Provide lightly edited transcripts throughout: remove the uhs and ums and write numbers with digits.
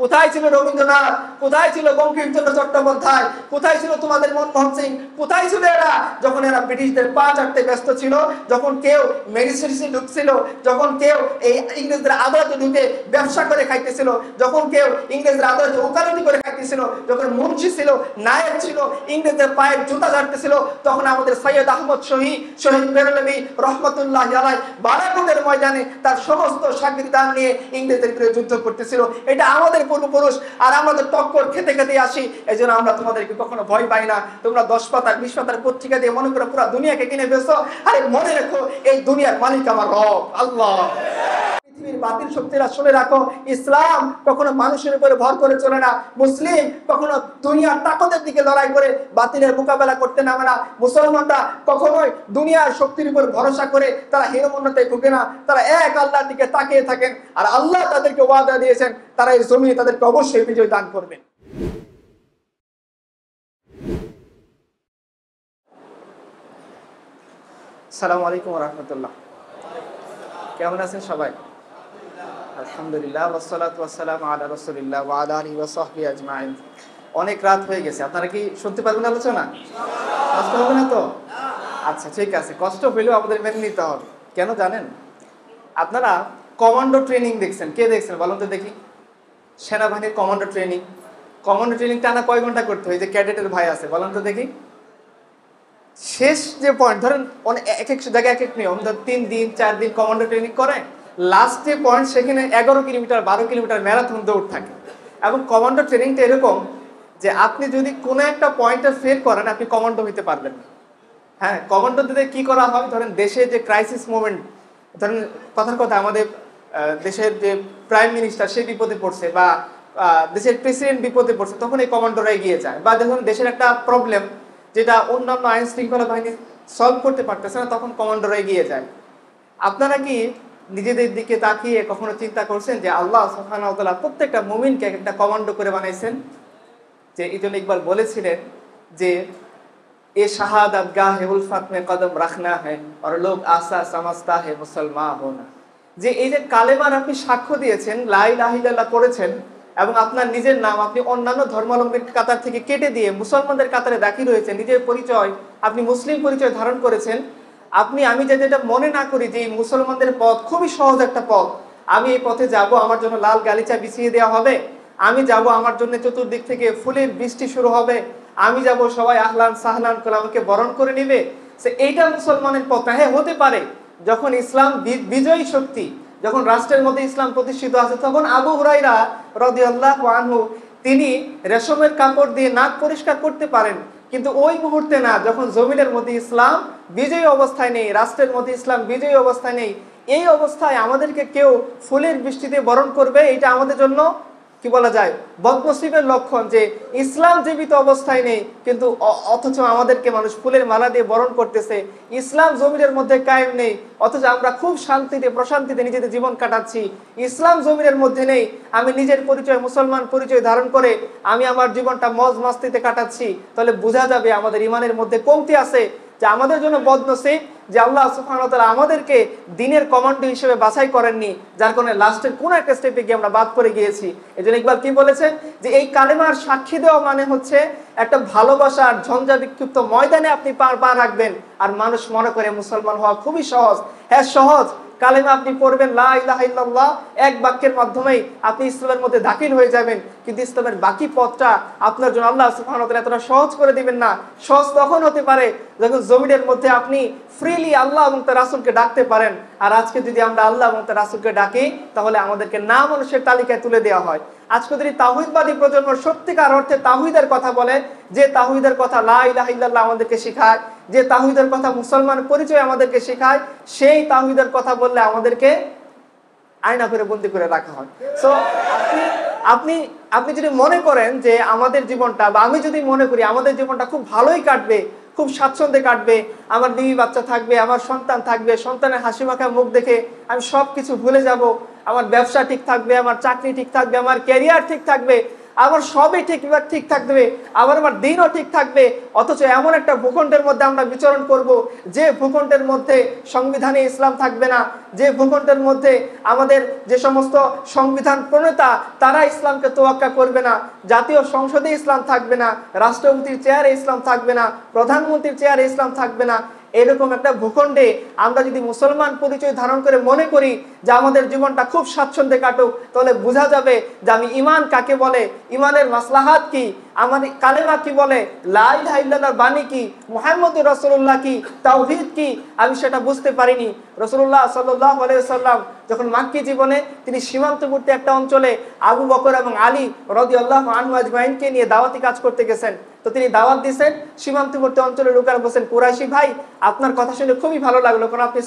কোথায় ছিল রবীন্দ্রনাথ, কোথায় ছিল বঙ্কিমচন্দ্র চট্টোপাধ্যায়, কোথায় ছিল তোমাদের মনমোহন সিং, কোথায় ছিল এরা যখন এরা ব্রিটিশদের পা চাটতে ব্যস্ত ছিল, যখন কেউ মেডিসিনে ঢুকছিল, যখন কেউ এই ইংরেজদের আদালতে ঢুকে ব্যবসা করে খাইতেছিল, যখন কেউ ইংরেজদের আদালতে ওকালতি করে খাইতেছিল, যখন মুন্সি ছিল, নায়েব ছিল, ইংরেজদের পায়ের জুতা ঝাড়তেছিল, তখন আমাদের সৈয়দ আহমদ শহীদ বেরলভী রহমতুল্লাহ আলাইহি বারাকুতের ময়দানে তার সমস্ত সাগরিদান নিয়ে ইংরেজদের বিরুদ্ধে যুদ্ধ করতেছিল। এটা আমাদের পূর্বপুরুষ, আর আমরা তো টক্কর খেতে খেতে আসি। এই জন্য আমরা তোমাদেরকে কখনো ভয় পাই না। তোমরা 10 পাতার 20 পাতার পত্রিকা দিয়ে মনে করো পুরো দুনিয়াকে কিনে বেচো। আরে মনে রেখো, এই দুনিয়ার মালিক আমার রব আল্লাহ। পৃথিবীর বাতিল শক্তিরা শুনে রাখো, ইসলাম কখনো মানুষের উপরে ভর করে চলে না। মুসলিম কখনো দুনিয়ার তাকতের দিকে লড়াই করে বাতিলের মোকাবেলা করতে নামে না। মুসলমানরা কখনোই দুনিয়ার শক্তির উপর ভরসা করে তারা হীনমন্যতায় ভুগে না। তারা এক আল্লাহর দিকে তাকিয়ে থাকেন, আর আল্লাহ তাদেরকে ওয়াদা দিয়েছেন তারা এই জমিনে তাদেরকে অবশ্যই বিজয় দান করবেন। আসসালামু আলাইকুম ওয়া রাহমাতুল্লাহ। কেমন আছেন সবাই? আলহামদুলিল্লাহ, ওয়াসসালাতু ওয়াসসালামু আলা রাসূলিল্লাহ ওয়া আলা আলিহি ওয়া সাহবিহি আজমাইন। অনেক রাত হয়ে গেছে, আপনারা কি শুনতে পারবেন আলোচনা? কষ্ট হবে না তো? আচ্ছা ঠিক আছে, কষ্ট হলেও আমাদের মেনে নিতে হবে। কেন জানেন? আপনারা কমান্ডো ট্রেনিং দেখছেন, কে দেখছেন বলুন তো দেখি? সেনাবাহিনীর কমান্ডো ট্রেনিং টানা কয় ঘন্টা করতে হয়? যে ক্যাডেটের ভাই আছে, বলুন তো দেখি। শেষ যে পয়েন্ট ধরেন এক এক জায়গায় এক এক নিয়ম, 3 দিন 4 দিন কমান্ডো ট্রেনিং করে, লাস্ট যে পয়েন্ট সেখানে 11 কিলোমিটার 12 কিলোমিটার ম্যারাথন দৌড় থাকে। এবং কমান্ডো ট্রেনিংটা এরকম যে আপনি যদি কোনো একটা পয়েন্টে ফেল করেন আপনি কমান্ডো হইতে পারবেন না। হ্যাঁ, কমান্ডোতে কি করা হয়, ধরেন দেশে যে ক্রাইসিস মোমেন্ট, ধরেন কথার কথা আমাদের দেশের যে প্রাইম মিনিস্টার সে বিপদে পড়ছে, বা দেশের প্রেসিডেন্ট বিপদে পড়ছে, তখন এই কমান্ডোরা এগিয়ে যায়। বা দেখুন দেশের একটা প্রবলেম যেটা অন্যান্য আইন শৃঙ্খলা বাহিনী সলভ করতে পারতেছে না, তখন কমান্ডোরা এগিয়ে যায়। আপনারা কি নিজেদের দিকে তাকিয়ে কখনো চিন্তা করছেন যে আল্লাহ সুবহানাহু ওয়া তাআলা প্রত্যেকটা মুমিনকে একটা কমান্ডো করে বানাইছেন? যে ইবনে ইকবাল বলেছিলেন যে এ শাহাদাত গাহে উলফত মে কদম রাখনা হ্যায় আর লোক আসা সমঝতা হ্যায় মুসলমান হোনা। যে এই যে কালেমার আপনি সাক্ষ্য দিয়েছেন, লা ইলাহা ইল্লাল্লাহ পড়েছেন, এবং আপনার নিজের নাম আপনি অন্যান্য ধর্মাবলম্বীর কাতার থেকে কেটে দিয়ে মুসলমানদের কাতারে দাখিল হয়েছেন, নিজের পরিচয় আপনি মুসলিম পরিচয় ধারণ করেছেন। আমি যেটা মনে না করি যে এই মুসলমানদের পথ খুবই সহজ একটা পথ, আমি এই পথে যাব, আমার জন্য লাল গালিচা বিছিয়ে দেওয়া হবে, আমি যাব, আমার জন্য চতুর্দিক থেকে ফুলের বৃষ্টি শুরু হবে, আমি যাব, সবাই আহলান সাহলান করে আমাকে বরণ করে নেবে, এইটা মুসলমানের পথ না। হ্যাঁ, হতে পারে যখন ইসলাম বিজয়ী শক্তি, যখন রাষ্ট্রের মধ্যে ইসলাম প্রতিষ্ঠিত আছে, তখন আবু হুরায়রা রাদিয়াল্লাহু আনহু তিনি রেশমের কাপড় দিয়ে নাক পরিষ্কার করতে পারেন, কিন্তু ওই মুহূর্তে না, যখন জমিনের মধ্যে ইসলাম বিজয়ী অবস্থায় নেই, রাষ্ট্রের মধ্যে ইসলাম বিজয়ী অবস্থায় নেই, এই অবস্থায় আমাদেরকে কেউ ফুলের বৃষ্টিতে বরণ করবে, এটা আমাদের জন্য কি বলা যায় বদনসিবের লক্ষণ, যে ইসলাম জীবিত অবস্থায় নেই কিন্তু অথচ আমাদেরকে মানুষ ফুলের মালা দিয়ে বরণ করতেছে। ইসলাম জমিনের মধ্যে কায়েম নেই, অথচ আমরা খুব শান্তিতে প্রশান্তিতে নিজেদের জীবন কাটাচ্ছি। ইসলাম জমিনের মধ্যে নেই, আমি নিজের পরিচয় মুসলমান পরিচয় ধারণ করে আমি আমার জীবনটা মজ মাস্তিতে কাটাচ্ছি। তাহলে বোঝা যাবে আমাদের ইমানের মধ্যে কমতি আছে, যে আমাদের জন্য বদনসিব যে আল্লাহ সুবহানাহু ওয়া তাআলা আমাদেরকে দিনের কমান্ডো হিসেবে বাছাই করেননি, যার কারণে লাস্টের কোন একটা স্টেপে গিয়ে আমরা বাদ পড়ে গিয়েছি। এজন্য ইকবাল কি বলেছেন যে এই কালেমার সাক্ষী দেওয়া মানে হচ্ছে একটা ভালোবাসার ঝঞ্ঝা বিক্ষিপ্ত ময়দানে আপনি পা রাখবেন, আর মানুষ মনে করে মুসলমান হওয়া খুবই সহজ। হ্যাঁ সহজ, কালেমা আপনি পড়বেন লা ইলাহা ইল্লাল্লাহ, এক বাক্যের মাধ্যমেই আপনি ইসলামের মধ্যে দাখিল হয়ে যাবেন, কিন্তু ইসলামের বাকি পথটা আপনার জন্য আল্লাহ সুবহানাহু ওয়া তাআলা এতটা সহজ করে দিবেন না। সহজ তখন হতে পারে যখন জমিনের মধ্যে আপনি ফ্রিলি আল্লাহ এবং তার রাসূলকে ডাকতে পারেন। আর আজকে যদি আমরা আল্লাহ এবং তার রাসূলকে ডাকি, তাহলে আমাদেরকে না মানুষের তালিকায় তুলে দেওয়া হয়। আজকে যদি তাওহীদবাদী প্রজন্ম সত্যিকার অর্থে তাওহীদের কথা বলে, যে তাওহীদের কথা লা ইলাহা ইল্লাল্লাহ আমাদেরকে শেখায়, যে তাওহীদের কথা মুসলমান পরিচয় আমাদেরকে শেখায়, সেই তাওহীদের কথা বললে আমাদেরকে আয়না করে বন্দি করে রাখা হয়। সো আপনি যদি মনে করেন যে আমাদের জীবনটা, বা আমি যদি মনে করি আমাদের জীবনটা খুব ভালোই কাটবে, খুব স্বাচ্ছন্দ্যে কাটবে, আমার বিবি বাচ্চা থাকবে, আমার সন্তান থাকবে, সন্তানের হাসি মাখা মুখ দেখে আমি সব কিছু ভুলে যাব, আমার ব্যবসা ঠিক থাকবে, আমার চাকরি ঠিক থাকবে, আমার ক্যারিয়ার ঠিক থাকবে, আমার সবই ঠিক থাকবে, আমার দিনও ঠিক থাকবে। অথচ এমন একটা ভূখণ্ডের মধ্যে আমরা বিচরণ করব, যে ভূখণ্ডের মধ্যে সংবিধানে ইসলাম থাকবে না, যে ভূখণ্ডের মধ্যে আমাদের যে সমস্ত সংবিধান প্রণেতা তারা ইসলামকে তোয়াক্কা করবে না, জাতীয় সংসদে ইসলাম থাকবে না, রাষ্ট্রপতির চেয়ারে ইসলাম থাকবে না, প্রধানমন্ত্রীর চেয়ারে ইসলাম থাকবে না। এরকম একটা ভূখণ্ডে আমরা যদি মুসলমান পরিচয় ধারণ করে মনে করি যে আমাদের জীবনটা খুব স্বাচ্ছন্দ্যে কাটুক, তাহলে বোঝা যাবে যে আমি ঈমান কাকে বলে, ঈমানের মাসলাহাত কি, আমাদের কালেমা কি বলে, লা ইলাহা ইল্লাল্লাহর বাণী কি, মুহাম্মদুর রাসূলুল্লাহ কি, তাওহীদ কি, আমি সেটা বুঝতে পারিনি। রাসূলুল্লাহ সাল্লাল্লাহু আলাইহি ওয়াসাল্লাম যখন মাক্কি জীবনে তিনি সীমান্তবর্তী একটা অঞ্চলে আবু বকর এবং আলী রাদিয়াল্লাহু আনহু আজমাইনকে নিয়ে দাওয়াতি কাজ করতে গেছেন। তো তিনি দাওয়াত দিয়েছেন সীমান্তবর্তী অঞ্চলের লোকেরা বলছেন, কুরাইশি ভাই আপনার কথা শুনে খুবই ভালো লাগলো, কারণ আপনি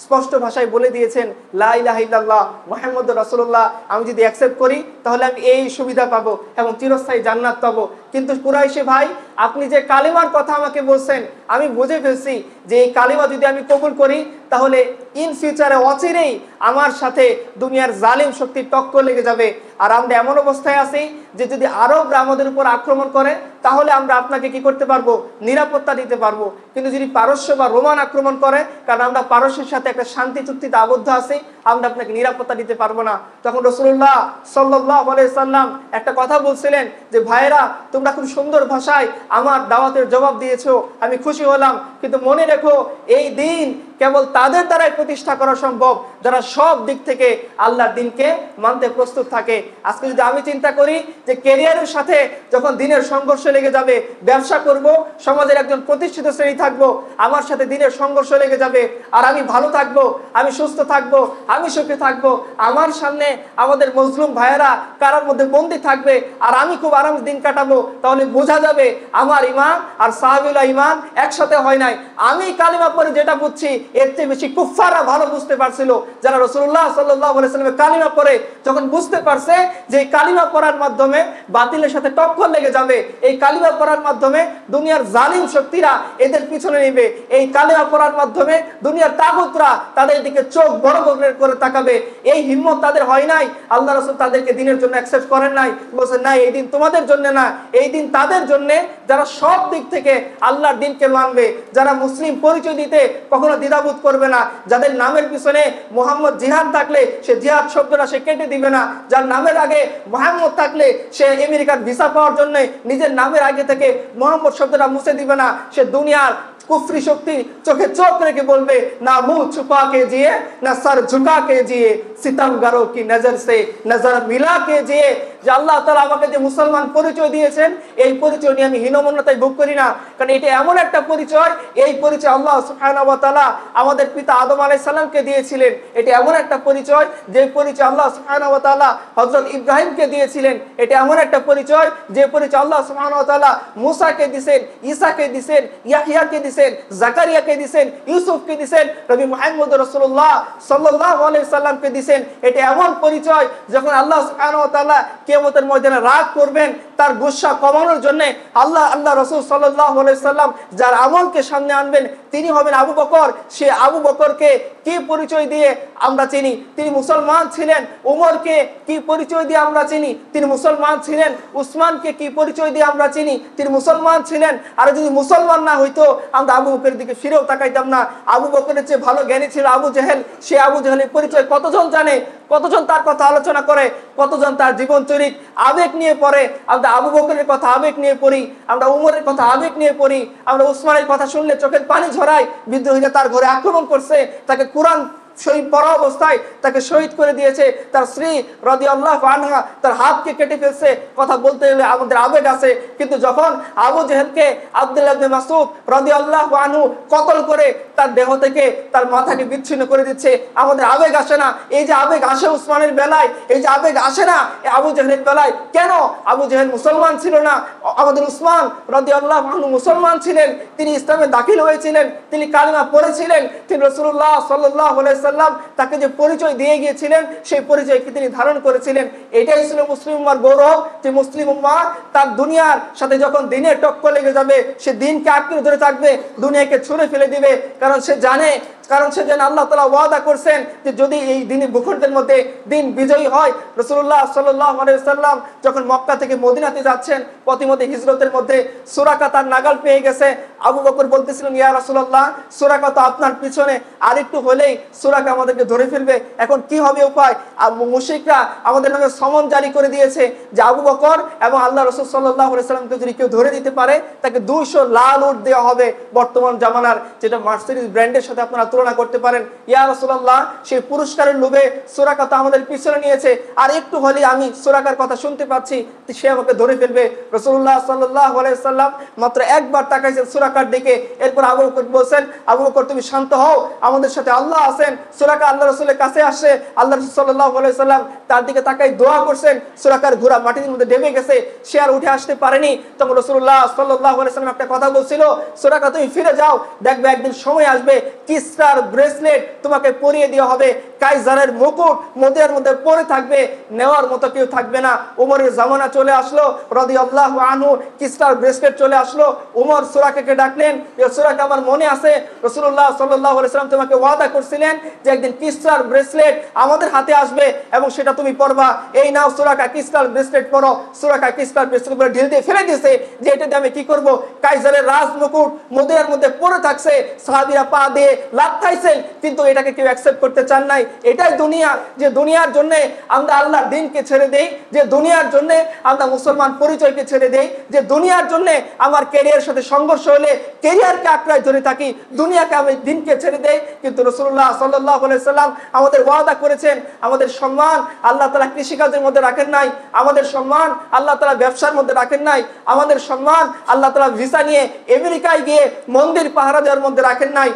স্পষ্ট ভাষায় বলে দিয়েছেন লা ইলাহা ইল্লাল্লাহ মুহাম্মদুর রাসূলুল্লাহ, আমি যদি অ্যাকসেপ্ট করি তাহলে আমি এই সুবিধা পাবো এবং চিরস্থায়ী জান্নাত পাবো। কিন্তু কুরাইশি ভাই আপনি যে কালিমার কথা আমাকে বলছেন, আমি বুঝে ফেলছি যে এই কালিমা যদি আমি কবুল করি তাহলে ইন ফিউচারে অচিরেই আমার সাথে দুনিয়ার জালিম শক্তির টক্কর লেগে যাবে। আর আমরা এমন অবস্থায় আছি যে যদি আরবরা আমাদের উপর আক্রমণ করে তাহলে আমরা আপনাকে কি করতে পারবো, নিরাপত্তা দিতে পারবো। কিন্তু যদি পারস্য বা রোমান আক্রমণ করে, কারণ আমরা পারস্যের সাথে একটা শান্তি চুক্তিতে আবদ্ধ আছি, আমরা আপনাকে নিরাপত্তা দিতে পারবো না। তখন রাসূলুল্লাহ সাল্লাল্লাহু আলাইহি সাল্লাম একটা কথা বলছিলেন যে ভাইরা তোমরা খুব সুন্দর ভাষায় আমার দাওয়াতের জবাব দিয়েছো, আমি খুশি হলাম, কিন্তু মনে রেখো এই দিন কেবল তাদের দ্বারাই প্রতিষ্ঠা করা সম্ভব যারা সব দিক থেকে আল্লাহর দ্বীনকে মানতে প্রস্তুত থাকে। আজকে যদি আমি চিন্তা করি যে ক্যারিয়ারের সাথে যখন দিনের সংঘর্ষ লেগে যাবে, ব্যবসা করব, সমাজের একজন প্রতিষ্ঠিত শ্রেণী থাকবো, আমার সাথে দিনের সংঘর্ষ লেগে যাবে, আর আমি ভালো থাকবো, আমি সুস্থ থাকবো, আমি সুখে থাকবো, আমার সামনে আমাদের মজলুম ভাইয়েরা কারার মধ্যে বন্দী থাকবে আর আমি খুব আরাম দিন কাটাবো, তাহলে বোঝা যাবে আমার ঈমান আর সাহাবীরা ঈমান একসাথে হয় নাই। আমি কালিমা পড়ে যেটা বুঝছি এর চেয়ে বেশি কুফফাররা ভালো বুঝতে পারছিল। যারা রাসূলুল্লাহ সাল্লাল্লাহু আলাইহি ওয়াসাল্লামের কালিমা পড়ে যখন বুঝতে পারছে যে এই কালিমা পড়ার মাধ্যমে বাতিলের সাথে টক্কর লেগে যাবে, এই কালিমা পড়ার মাধ্যমে দুনিয়ার জালিম শক্তিরা এদের পিছনে নেবে, এই কালিমা পড়ার মাধ্যমে দুনিয়ার তাগুতরা তাদের দিকে চোখ বড় করে তাকাবে, এই হিম্মত তাদের হয় নাই। আল্লাহ রাসূল তাদেরকে দ্বীনের জন্য অ্যাকসেপ্ট করেন নাই, বলেন না এই দিন তোমাদের জন্য না, এই দিন তাদের জন্য যারা সব দিক থেকে আল্লাহর দ্বীনকে মানবে, যারা মুসলিম পরিচয় দিতে কখনো দ্বিধাবোধ করবে না, যাদের নামের পিছনে মুহাম্মদ জিহাদ থাকলে সে জিহাদ শব্দটা সে কেটে দিবে না, যার নামের আগে মুহাম্মদ থাকলে সে আমেরিকার ভিসা পাওয়ার জন্য নিজের নামের আগে থেকে মুহাম্মদ শব্দটা মুছে দিবে না, সে দুনিয়ার কুফরি শক্তি চোখে চোখ রেখে বলবে না মুंह छुपा के जिए ना सर झुका के जिए सितमगारों की नजर से नजर मिला के जिए। যে আল্লাহ তাআলা আমাকে যে মুসলমান পরিচয় দিয়েছেন এই পরিচয় নিয়ে আমি হীনমন্যতায় ভোগ করি না, কারণ এটা এমন একটা পরিচয়, এই পরিচয় আল্লাহ সুবহানাহু ওয়া তাআলা আমাদের পিতা আদম আলাইহিস সালামকে দিয়েছিলেন। এটা এমন একটা পরিচয় যে পরিচয় আল্লাহ সুবহানাহু ওয়া তাআলা হযরত ইব্রাহিমকে দিয়েছিলেন। এটা এমন একটা পরিচয় যে পরিচয় আল্লাহ সুবহানাহু ওয়া তাআলা মুসাকে দিয়েছেন, ঈসাকে দিয়েছেন, ইয়াহইয়াকে দিয়েছেন, জাকারিয়াকে দিয়েছেন, ইউসুফকে দিয়েছেন, নবী মুহাম্মদ রাসূলুল্লাহ সাল্লাল্লাহু আলাইহি সাল্লামকে দিয়েছেন। এটা এমন পরিচয় যখন আল্লাহ সুবহানাহু ওয়া তাআলা কিয়ামতের ময়দানে রাগ করবেন, তার গুসা কমানোর জন্য আল্লাহ রাসূল সাল্লাল্লাহু আলাইহি সাল্লাম যার আমলকে সামনে আনবেন তিনি হবেন আবু বকর। সে আবু বকরকে কি পরিচয় দিয়ে আমরা চিনি? তিনি মুসলমান ছিলেন। উমরকে কি পরিচয় দিয়ে আমরা চিনি? তিনি মুসলমান ছিলেন। উসমানকে কি পরিচয় দিয়ে আমরা চিনি? তিনি মুসলমান ছিলেন। আর যদি মুসলমান না হইতো আমরা আবু বকরের দিকে ফিরেও তাকাইতাম না। আবু বকরের চেয়ে ভালো জ্ঞানী ছিল আবু জেহেল। সে আবু জেহেলের পরিচয় কতজন জানে? কতজন তার কথা আলোচনা করে? কতজন তার জীবন চরিত আবেগ নিয়ে পড়ে? আমরা আবু বকরের কথা আবেগ নিয়ে পড়ি, আমরা উমরের কথা আবেগ নিয়ে পড়ি, আমরা উসমানের কথা শুনলে চোখের পানি ঝরাই। বিদ্রোহীরা তার ঘরে আক্রমণ করছে, তাকে কোরআন শহীদ পড়া অবস্থায় তাকে শহীদ করে দিয়েছে। তার স্ত্রী রাদিয়াল্লাহু আনহা তার হাতকে কেটে ফেলছে। কথা বলতে গেলে আমাদের আবেগ আছে, কিন্তু যখন আবু জেহেলকে আব্দুল্লাহ ইবনে মাসউদ রাদিয়াল্লাহু আনহু কতল করে তার দেহ থেকে তার মাথাকে বিচ্ছিন্ন করে দিচ্ছে, আমাদের আবেগ আসে না? এই যে আবেগ আসে উসমানের বেলায়, এই যে আবেগ আসে না আবু জেহেলের বেলায়, কেন? আবু জেহেল মুসলমান ছিল না, আমাদের উসমান রাদিয়াল্লাহু আনহু মুসলমান ছিলেন। তিনি ইসলামে দাখিল হয়েছিলেন, তিনি কালিমা পড়েছিলেন, তিনি রাসূলুল্লাহ সাল্লাল্লাহু আলাইহি সাল্লাম তাকে যে পরিচয় দিয়ে গিয়েছিলেন সেই পরিচয়কে তিনি ধারণ করেছিলেন। এটাই ছিল মুসলিম উম্মার গৌরব, যে মুসলিম উম্মাহ তার দুনিয়ার সাথে যখন দিনের টক্কর লেগে যাবে সে দিনকে আঁকড়ে ধরে থাকবে, দুনিয়াকে ছুঁড়ে ফেলে দিবে, কারণ সে জানে কারণ সেজন্য আল্লাহ তাআলা ওয়াদা করছেন যে যদি এই দিনে ভূখণ্ডের মধ্যে দিন বিজয়ী হয়। রাসূলুল্লাহ সাল্লাল্লাহু আলাইহি ওয়াসাল্লাম যখন মক্কা থেকে মদিনাতে যাচ্ছেন, পথিমধ্যে হিজরতের মধ্যে সুরাকা তার নাগাল পেয়ে গেছে। আবু বকর বলতেছিলেন, ইয়া রাসূলুল্লাহ, সুরাকা তো আপনার পিছনে, আরেকটু হলেই সুরাকা আমাদেরকে ধরে ফেলবে, এখন কি হবে উপায়? আর মুশরিকরা আমাদের নামে সমন জারি করে দিয়েছে যে আবু বকর এবং আল্লাহ রাসূল সাল্লাল্লাহু আলাইহি ওয়াসাল্লামকে যদি কেউ ধরে দিতে পারে তাকে 200 লাল উট দেওয়া হবে, বর্তমান জামানার যেটা মার্সিডিজ ব্র্যান্ডের সাথে আপনারা তুলনা করতে পারেন। ইয়া রাসূলুল্লাহ, সেই পুরস্কারের লোভে সুরাকা তো আমাদের পিছনে নিয়েছে, আর একটু হলে আমি সুরাকার কথা শুনতে পাচ্ছি সে আমাকে ধরে ফেলবে। রাসূলুল্লাহ সাল্লাল্লাহু আলাইহি ওয়াসাল্লাম মাত্র একবার তাকাইছেন সুরাকার দিকে, এরপর আবু বকর বলেন, আবু বকর তুমি শান্ত হও, আমাদের সাথে আল্লাহ আছেন। সুরাকা আল্লাহ রাসূলের কাছে আসে, আল্লাহ রাসূল সাল্লাল্লাহু আলাইহি ওয়াসাল্লাম তার দিকে তাকাই দোয়া করছেন। সুরাকার ঘোড়া মাটির মধ্যে ডেবে গেছে, সে আর উঠে আসতে পারেনি। তখন রাসূলুল্লাহ সাল্লাল্লাহু আলাইহি ওয়াসাল্লাম একটা কথা বলছিল, সুরাকা তুমি ফিরে যাও, দেখবে একদিন সময় আসবে কিসরার ব্রেসলেট তোমাকে পরিয়ে দেওয়া হবে, কাইজারের মুকুট মদিনার মধ্যে পরে থাকবে, নেওয়ার মতো কেউ থাকবে না। উমরের জামানা চলে আসলো রাদিয়াল্লাহু আনহু, কিসরার ব্রেসলেট চলে আসলো। উমর সুরাকাকে ডাকলেন, সুরাকা আমার মনে আছে রাসূলুল্লাহ সাল্লাল্লাহু আলাইহি ওয়াসাল্লাম তোমাকে ওয়াদা করছিলেন যে একদিন কিসরার ব্রেসলেট আমাদের হাতে আসবে এবং সেটা তুমি পরবা, এই নাও সুরাকা কিসরার ব্রেসলেট পরো। সুরাকা কিসরার ব্রেসলেট পরে ঢিল দিয়ে ফেলে দিয়েছে যে এটা দিয়ে আমি কি করব? কাইজারের রাজ মুকুট মদিনার মধ্যে পরে থাকছে, সাহাবীরা পা দিয়ে লাথ খাইছেন, কিন্তু এটাকে কেউ অ্যাকসেপ্ট করতে চান নাই। এটাই দুনিয়া, যে দুনিয়ার জন্য আমরা আল্লাহর দ্বীনকে ছেড়ে দেই, যে দুনিয়ার জন্য আমরা মুসলমান পরিচয়কে ছেড়ে দেই, যে দুনিয়ার জন্য আমার ক্যারিয়ারের সাথে সংঘর্ষ হলে ক্যারিয়ারকে আঁকড়ায় ধরে থাকি, দুনিয়াকে আমি দ্বীনকে ছেড়ে দেই। কিন্তু রাসূলুল্লাহ সাল্লাল্লাহু আলাইহি ওয়াসাল্লাম আমাদের ওয়াদা করেছেন, আমাদের সম্মান আল্লাহ তাআলা কৃষিকাজের মধ্যে রাখেন নাই, আমাদের সম্মান আল্লাহ তাআলা ব্যবসার মধ্যে রাখেন নাই, আমাদের সম্মান আল্লাহ তাআলা ভিসা নিয়ে আমেরিকায় গিয়ে মন্দির পাহারা দেওয়ার মধ্যে রাখেন নাই,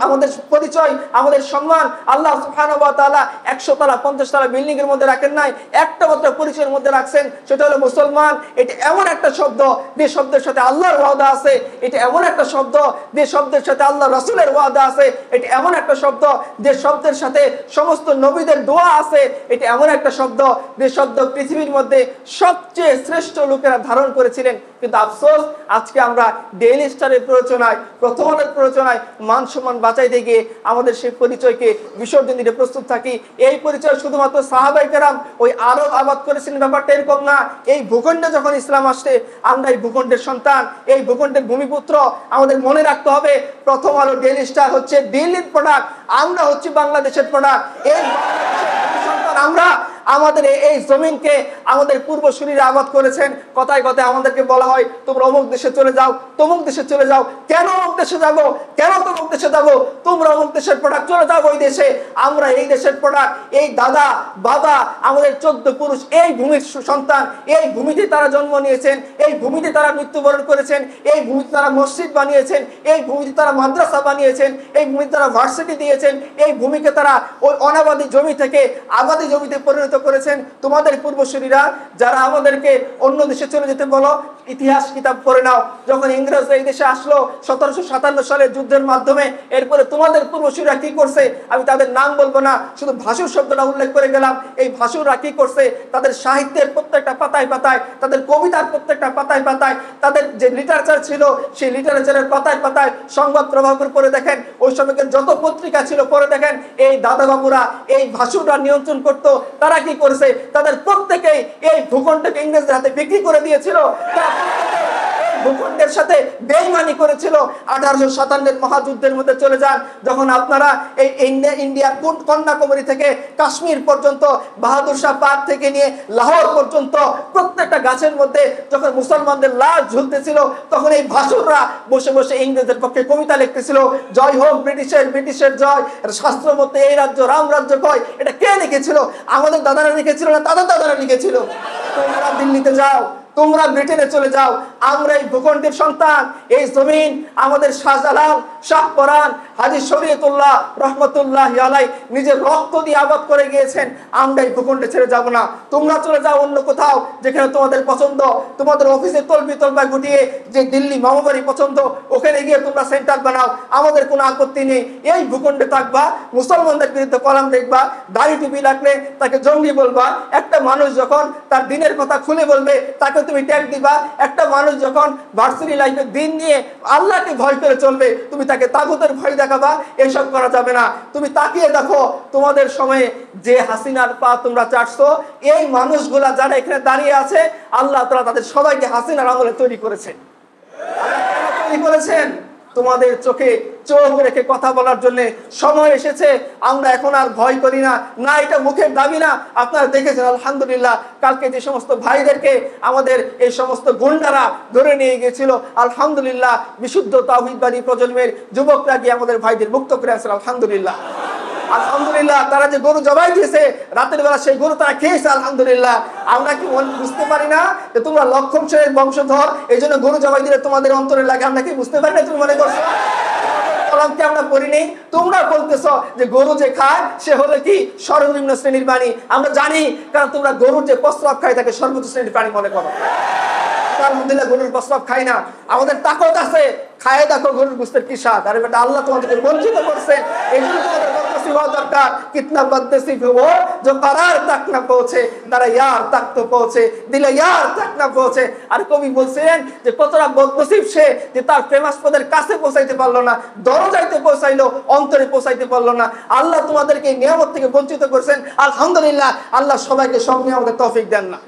আমাদের পরিচয় আমাদের সম্মান আল্লাহ সুবহানাহু ওয়া তাআলা 100 তলা 50 তলা বিল্ডিং এর মধ্যে রাখেন নাই, একটা মাত্র পরিচয়ের মধ্যে রাখছেন, সেটা হলো মুসলমান। এটা এমন একটা শব্দ যে শব্দের সাথে আল্লাহর ওয়াদা আছে, এটা এমন একটা শব্দ যে শব্দের সাথে আল্লাহ রাসূলের ওয়াদা আছে, এটা এমন একটা শব্দ যে শব্দের সাথে সমস্ত নবীদের দোয়া আছে, এটা এমন একটা শব্দ যে শব্দ পৃথিবীর মধ্যে সবচেয়ে শ্রেষ্ঠ লোকেরা ধারণ করেছিলেন। কিন্তু আফসোস, আজকে আমরা ডেইলি স্টারের প্ররোচনায়, প্রথম আলোর প্ররোচনায় মান সম্মান বাঁচাইতে গিয়ে আমাদের সেই পরিচয়কে বিসর্জন দিতে প্রস্তুত থাকি। এই পরিচয় শুধুমাত্র সাহাবায়ে কেরাম ওই আরব আবাদ করেছিলেন, ব্যাপারটা এরকম না। এই ভূখণ্ডে যখন ইসলাম আসছে, আমরা এই ভূখণ্ডের সন্তান, এই ভূখণ্ডের ভূমিপুত্র। আমাদের মনে রাখতে হবে, প্রথম আলো ডেইলি স্টার হচ্ছে দিল্লির প্রোডাক্ট, আমরা হচ্ছি বাংলাদেশের প্রোডাক্ট। এই সন্তান আমরা, আমাদের এই জমিনকে আমাদের পূর্বসূরীরা আবাদ করেছেন। কথায় কথায় আমাদেরকে বলা হয় তোমরা অমুক দেশে চলে যাও, তমুক দেশে চলে যাও। কেন অমুক দেশে যাবো, কেন তমুক দেশে যাবো? তোমরা অমুক দেশের প্রোডাক্ট, চলে যাও ওই দেশে। আমরা এই দেশের প্রোডাক্ট, এই দাদা বাবা আমাদের 14 পুরুষ এই ভূমির সন্তান, এই ভূমিতে তারা জন্ম নিয়েছেন, এই ভূমিতে তারা মৃত্যুবরণ করেছেন, এই ভূমিতে তারা মসজিদ বানিয়েছেন, এই ভূমিতে তারা মাদ্রাসা বানিয়েছেন, এই ভূমিতে তারা ভার্সিটি দিয়েছেন, এই ভূমিকে তারা ওই অনাবাদী জমি থেকে আবাদী জমিতে পরিণত করেছেন। তোমাদের পূর্বসূরীরা যারা আমাদেরকে অন্য দেশে চলে যেতে বলো, ইতিহাস কিতাব পড়ে নাও। যখন ইংরেজরা এই দেশে আসলো 1757 সালের যুদ্ধের মাধ্যমে, এরপরে তোমাদের পূর্বসূরীরা কি করছে আমি তাদের নাম বলবো না, শুধু ভাসুর শব্দটা উল্লেখ করে গেলাম। এই ভাসুররা কি করছে? তাদের সাহিত্যের প্রত্যেকটা পাতায় পাতায়, তাদের কবিতার প্রত্যেকটা পাতায় পাতায়, তাদের যে লিটারেচার ছিল সেই লিটারেচারের পাতায় পাতায় সংবাদ প্রভাকর পড়ে দেখেন, ওই সময়কের যত পত্রিকা ছিল পড়ে দেখেন, এই দাদা বাবুরা, এই ভাসুররা নিয়ন্ত্রণ করতো। তারা কি করেছে? তাদের প্রত্যেকেই এই ভূখণ্ডকে ইংরেজদের হাতে বিক্রি করে দিয়েছিল। ভূখণ্ডের সাথে বেঈমানি করেছিল। 1857 মহাযুদ্ধের মধ্যে চলে যান, যখন আপনারা এই ইন্ডিয়ার কন্যাকুমারী থেকে কাশ্মীর পর্যন্ত, বাহাদুর শাহ পার্ক থেকে নিয়ে লাহোর পর্যন্ত প্রত্যেকটা গাছের মধ্যে যখন মুসলমানদের লাশ ঝুলতেছিল, তখন এই ভাসুররা বসে বসে ইংরেজদের পক্ষে কবিতা লিখতেছিল, জয় হোক ব্রিটিশের, ব্রিটিশের জয়, শাস্ত্র মতে এই রাজ্য রাম রাজ্য কয়। এটা কে লিখেছিল? আমাদের দাদারা লিখেছিল না তাদের দাদারা লিখেছিল? তোমরা দিল্লিতে যাও, তোমরা ব্রিটেনে চলে যাও, আমরা এই ভূখণ্ডের সন্তান। এই জমিন আমাদের শাহজালাল, শাহপরান, হাজী শরীয়তুল্লাহ রহমতুল্লাহ আলাই নিজের রক্ত দিয়ে আবাদ করে গিয়েছেন। আমরা এই ভূখণ্ডে ছেড়ে যাব না। তোমরা চলে যাও অন্য কোথাও যেখানে তোমাদের পছন্দ, তোমাদের অফিসে তলবি তলবা গুটিয়ে যে দিল্লি মামাবাড়ি পছন্দ, ওখানে গিয়ে তোমরা সেন্টার বানাও, আমাদের কোনো আপত্তি নেই। এই ভূখণ্ডে থাকবা, মুসলমানদের বিরুদ্ধে কলাম দেখবা, দাড়ি টুপি রাখলে তাকে জঙ্গি বলবা। একটা মানুষ যখন তার দিনের কথা খুলে বলবে, তাকে আজকে তুমি ট্যাগ দিবা। একটা মানুষ যখন ভার্সিটি লাইফে দিন নিয়ে আল্লাহকে ভয় করে চলবে, তুমি তাকে তাগুতের ভয় দেখাবা, এসব করা যাবে না। তুমি তাকিয়ে দেখো তোমাদের সময়ে যে হাসিনার পা তোমরা চাটছো, এই মানুষগুলা যারা এখানে দাঁড়িয়ে আছে, আল্লাহ তাআলা তাদের সবাইকে হাসিনার আমলে তৈরি করেছে। আল্লাহ কেন তৈরি করেছেন? তোমাদের চোখে চোখ রেখে কথা বলার জন্য সময় এসেছে। আমরা এখন আর ভয় করি না, না এটা মুখের দাবি না। আপনারা দেখেছেন আলহামদুলিল্লাহ, কালকে যে সমস্ত ভাইদেরকে আমাদের এই সমস্ত গুন্ডারা ধরে নিয়ে গিয়েছিল, আলহামদুলিল্লাহ বিশুদ্ধ তাওহীদবাদী প্রজন্মের যুবকরা গিয়ে আমাদের ভাইদের মুক্ত করে আসেন। আলহামদুলিল্লাহ, আলহামদুলিল্লাহ। তারা যে গরু জবাই দিয়েছে রাতের বেলা, সেই গরু তারা খেয়েছে। আলহামদুলিল্লাহ। আমরা কি বুঝতে পারি না যে তোমরা লক্ষণ সেনের বংশধর, এই জন্য গরু জবাই দিলে তোমাদের অন্তরে লাগে? আমরা কি বুঝতে পারি না? তুমি মনে করছো কলমকে আমরা পড়িনি? তোমরা বলতেছো যে গরু যে খায় সে হলো কি সর্বনিম্ন শ্রেণীর প্রাণী। আমরা জানি, কারণ তোমরা গরুর যে প্রস্রাব খায় তাকে সর্বোচ্চ শ্রেণীর প্রাণী মনে করো। আলহামদুলিল্লাহ, গরুর প্রস্রাব খাই না। আমাদের তাকত আছে, খায় দেখো গরুর গোশতের কি স্বাদ। আরে বেটা, আল্লাহ তোমাদেরকে বঞ্চিত করছেন। এই জন্য তোমাদের বদনসিব হওয়া দরকার। কিতনা বদনসিব হো जो करार तक ना पहुंचे, তারা ইয়ার तक तो पहुंचे, দিলে ইয়ার तक না পৌঁছে। আর কবি বলছেন যে কতটা বদনসিব সে, যে তার প্রেমাস্পদের কাছে পৌঁছাইতে পারলো না, দরজাইতে পৌঁছাইলো, অন্তরে পৌঁছাইতে পারলো না। আল্লাহ তোমাদেরকে এই নিয়ামত থেকে বঞ্চিত করেছেন। আলহামদুলিল্লাহ, আল্লাহ সবাইকে সব নিয়ামতের তৌফিক দেন না।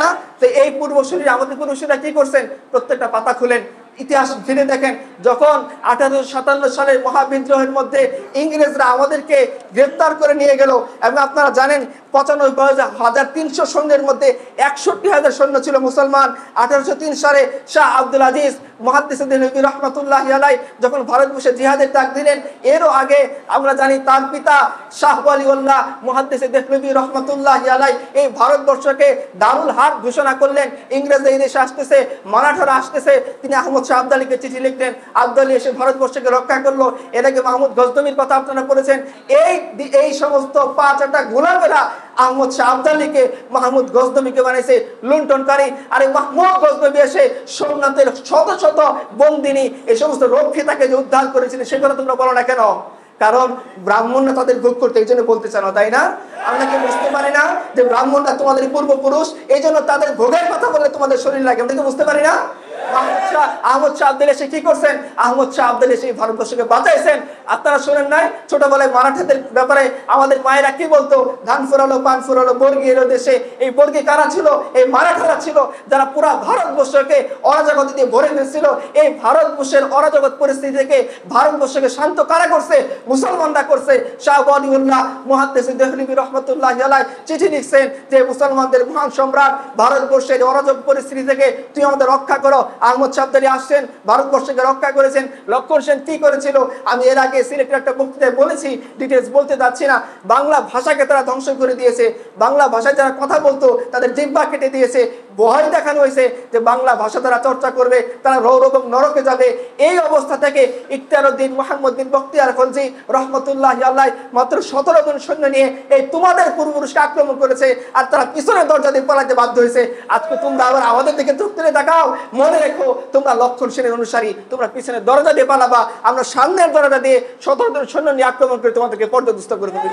না তো এই পূর্বসূরি, আমাদের পূর্বসূরিরা কি করছেন? প্রত্যেকটা পাতা খুলেন, ইতিহাস ঘিরে দেখেন। যখন 1857 সালের মহাবিদ্রোহের মধ্যে ইংরেজরা আমাদেরকে গ্রেফতার করে নিয়ে গেল, এবং আপনারা জানেন 95,300 সৈন্যের মধ্যে 61,000 সৈন্য ছিল মুসলমান। 1803 সালে শাহ আব্দুল আজিজ মুহাদ্দিস দেহলভী রহমাতুল্লাহি আলাইহি যখন ভারতবর্ষে জিহাদের ডাক দিলেন, এরও আগে আমরা জানি তার পিতা শাহ ওয়ালিউল্লাহ মুহাদ্দিস দেহলভী রহমাতুল্লাহি আলাইহি এই ভারতবর্ষকে দারুল হার্ব ঘোষণা করলেন। ইংরেজরা এই দেশে আসতেছে, মারাঠারা আসতেছে। তিনি আহমদ শাহ আবদালীকে চিঠি লিখলেন। আবদালী এসে ভারতবর্ষকে রক্ষা করলো। এর আগে মাহমুদ গজনবীর কথা আপনারা পড়েছেন। এই সমস্ত পাঁচটা গোলামেরা আহমদ শাহ আবদালীকে, মাহমুদ গজনবীকে বানাইছে লুণ্ঠনকারী। আর এই মাহমুদ গজনবী এসে সোমনাথের শত শত বন্দিনী, এই সমস্ত রক্ষিতাকে যে উদ্ধার করেছিলেন, সে কথা তোমরা বলো না কেন? কারণ ব্রাহ্মণরা তাদের ভোগ করতে, এই জন্য বলতে চানো, তাই না? আমরা কি বুঝতে পারি না যে ব্রাহ্মণরা তোমাদের পূর্বপুরুষ, এই জন্য তাদের ভোগের কথা বললে তোমাদের শরীর লাগে? আমরা কি বুঝতে পারি না? আহমদ শাহ আবদালী এসে কি করছেন? আহমদ শাহ আবদালী এসে ভারতবর্ষকে বাঁচাইছেন। আপনারা শোনেন নাই ছোটবেলায় মারাঠাদের ব্যাপারে আমাদের মায়েরা কি বলতো? ধান ফুরালো, পান ফুরালো, বর্গি এলো দেশে। এই বর্গি কারা ছিল? এই মারাঠারা ছিল, যারা পুরা ভারতবর্ষকে অরাজকতা দিয়ে ভরে ফেলছিল। এই ভারতবর্ষের অরাজকত পরিস্থিতি থেকে ভারতবর্ষকে শান্ত কারা করছে? মুসলমানরা করছে। শাহ ওয়ালিউল্লাহ মুহাদ্দিস দেহলভী রহমাতুল্লাহি আলাইহি চিঠি লিখছেন যে মুসলমানদের মহান সম্রাট, ভারতবর্ষের অরাজক পরিস্থিতি থেকে তুই আমাদের রক্ষা করো। আহমদ শাহ আবদালী আসছেন, ভারতবর্ষকে রক্ষা করেছেন। লক্ষণ সেন কি করেছিল? আমি এর আগে সিলেক্টের একটা বক্তৃতায় বলেছি, ডিটেলস বলতে যাচ্ছি না। বাংলা ভাষাকে তারা ধ্বংস করে দিয়েছে। বাংলা ভাষায় যারা কথা বলতো তাদের জিহ্বা কেটে দিয়েছে। ভয় দেখানো হয়েছে যে বাংলা ভাষা তারা চর্চা করবে, তারা রৌরকম নরকে যাবে। এই অবস্থা থেকে ইখতিয়ারউদ্দিন মুহাম্মদ বিন বখতিয়ার খলজি রহমতুল্লাহি আলাইহি মাত্র 17 জন সৈন্য নিয়ে এই তোমাদের পূর্বপুরুষকে আক্রমণ করেছে, আর তারা পিছনের দরজা দিয়ে পালাতে বাধ্য হয়েছে। আজকে তোমরা আবার আমাদের দিকে চোখ তুলে তাকাও। মনে রেখো, তোমরা লক্ষণ সেনের অনুসারী, তোমরা পিছনের দরজা দিয়ে পালাবা, আমরা সামনের দরজা দিয়ে 17 জন সৈন্য নিয়ে আক্রমণ করে তোমাদেরকে পর্যদস্ত করে দেবো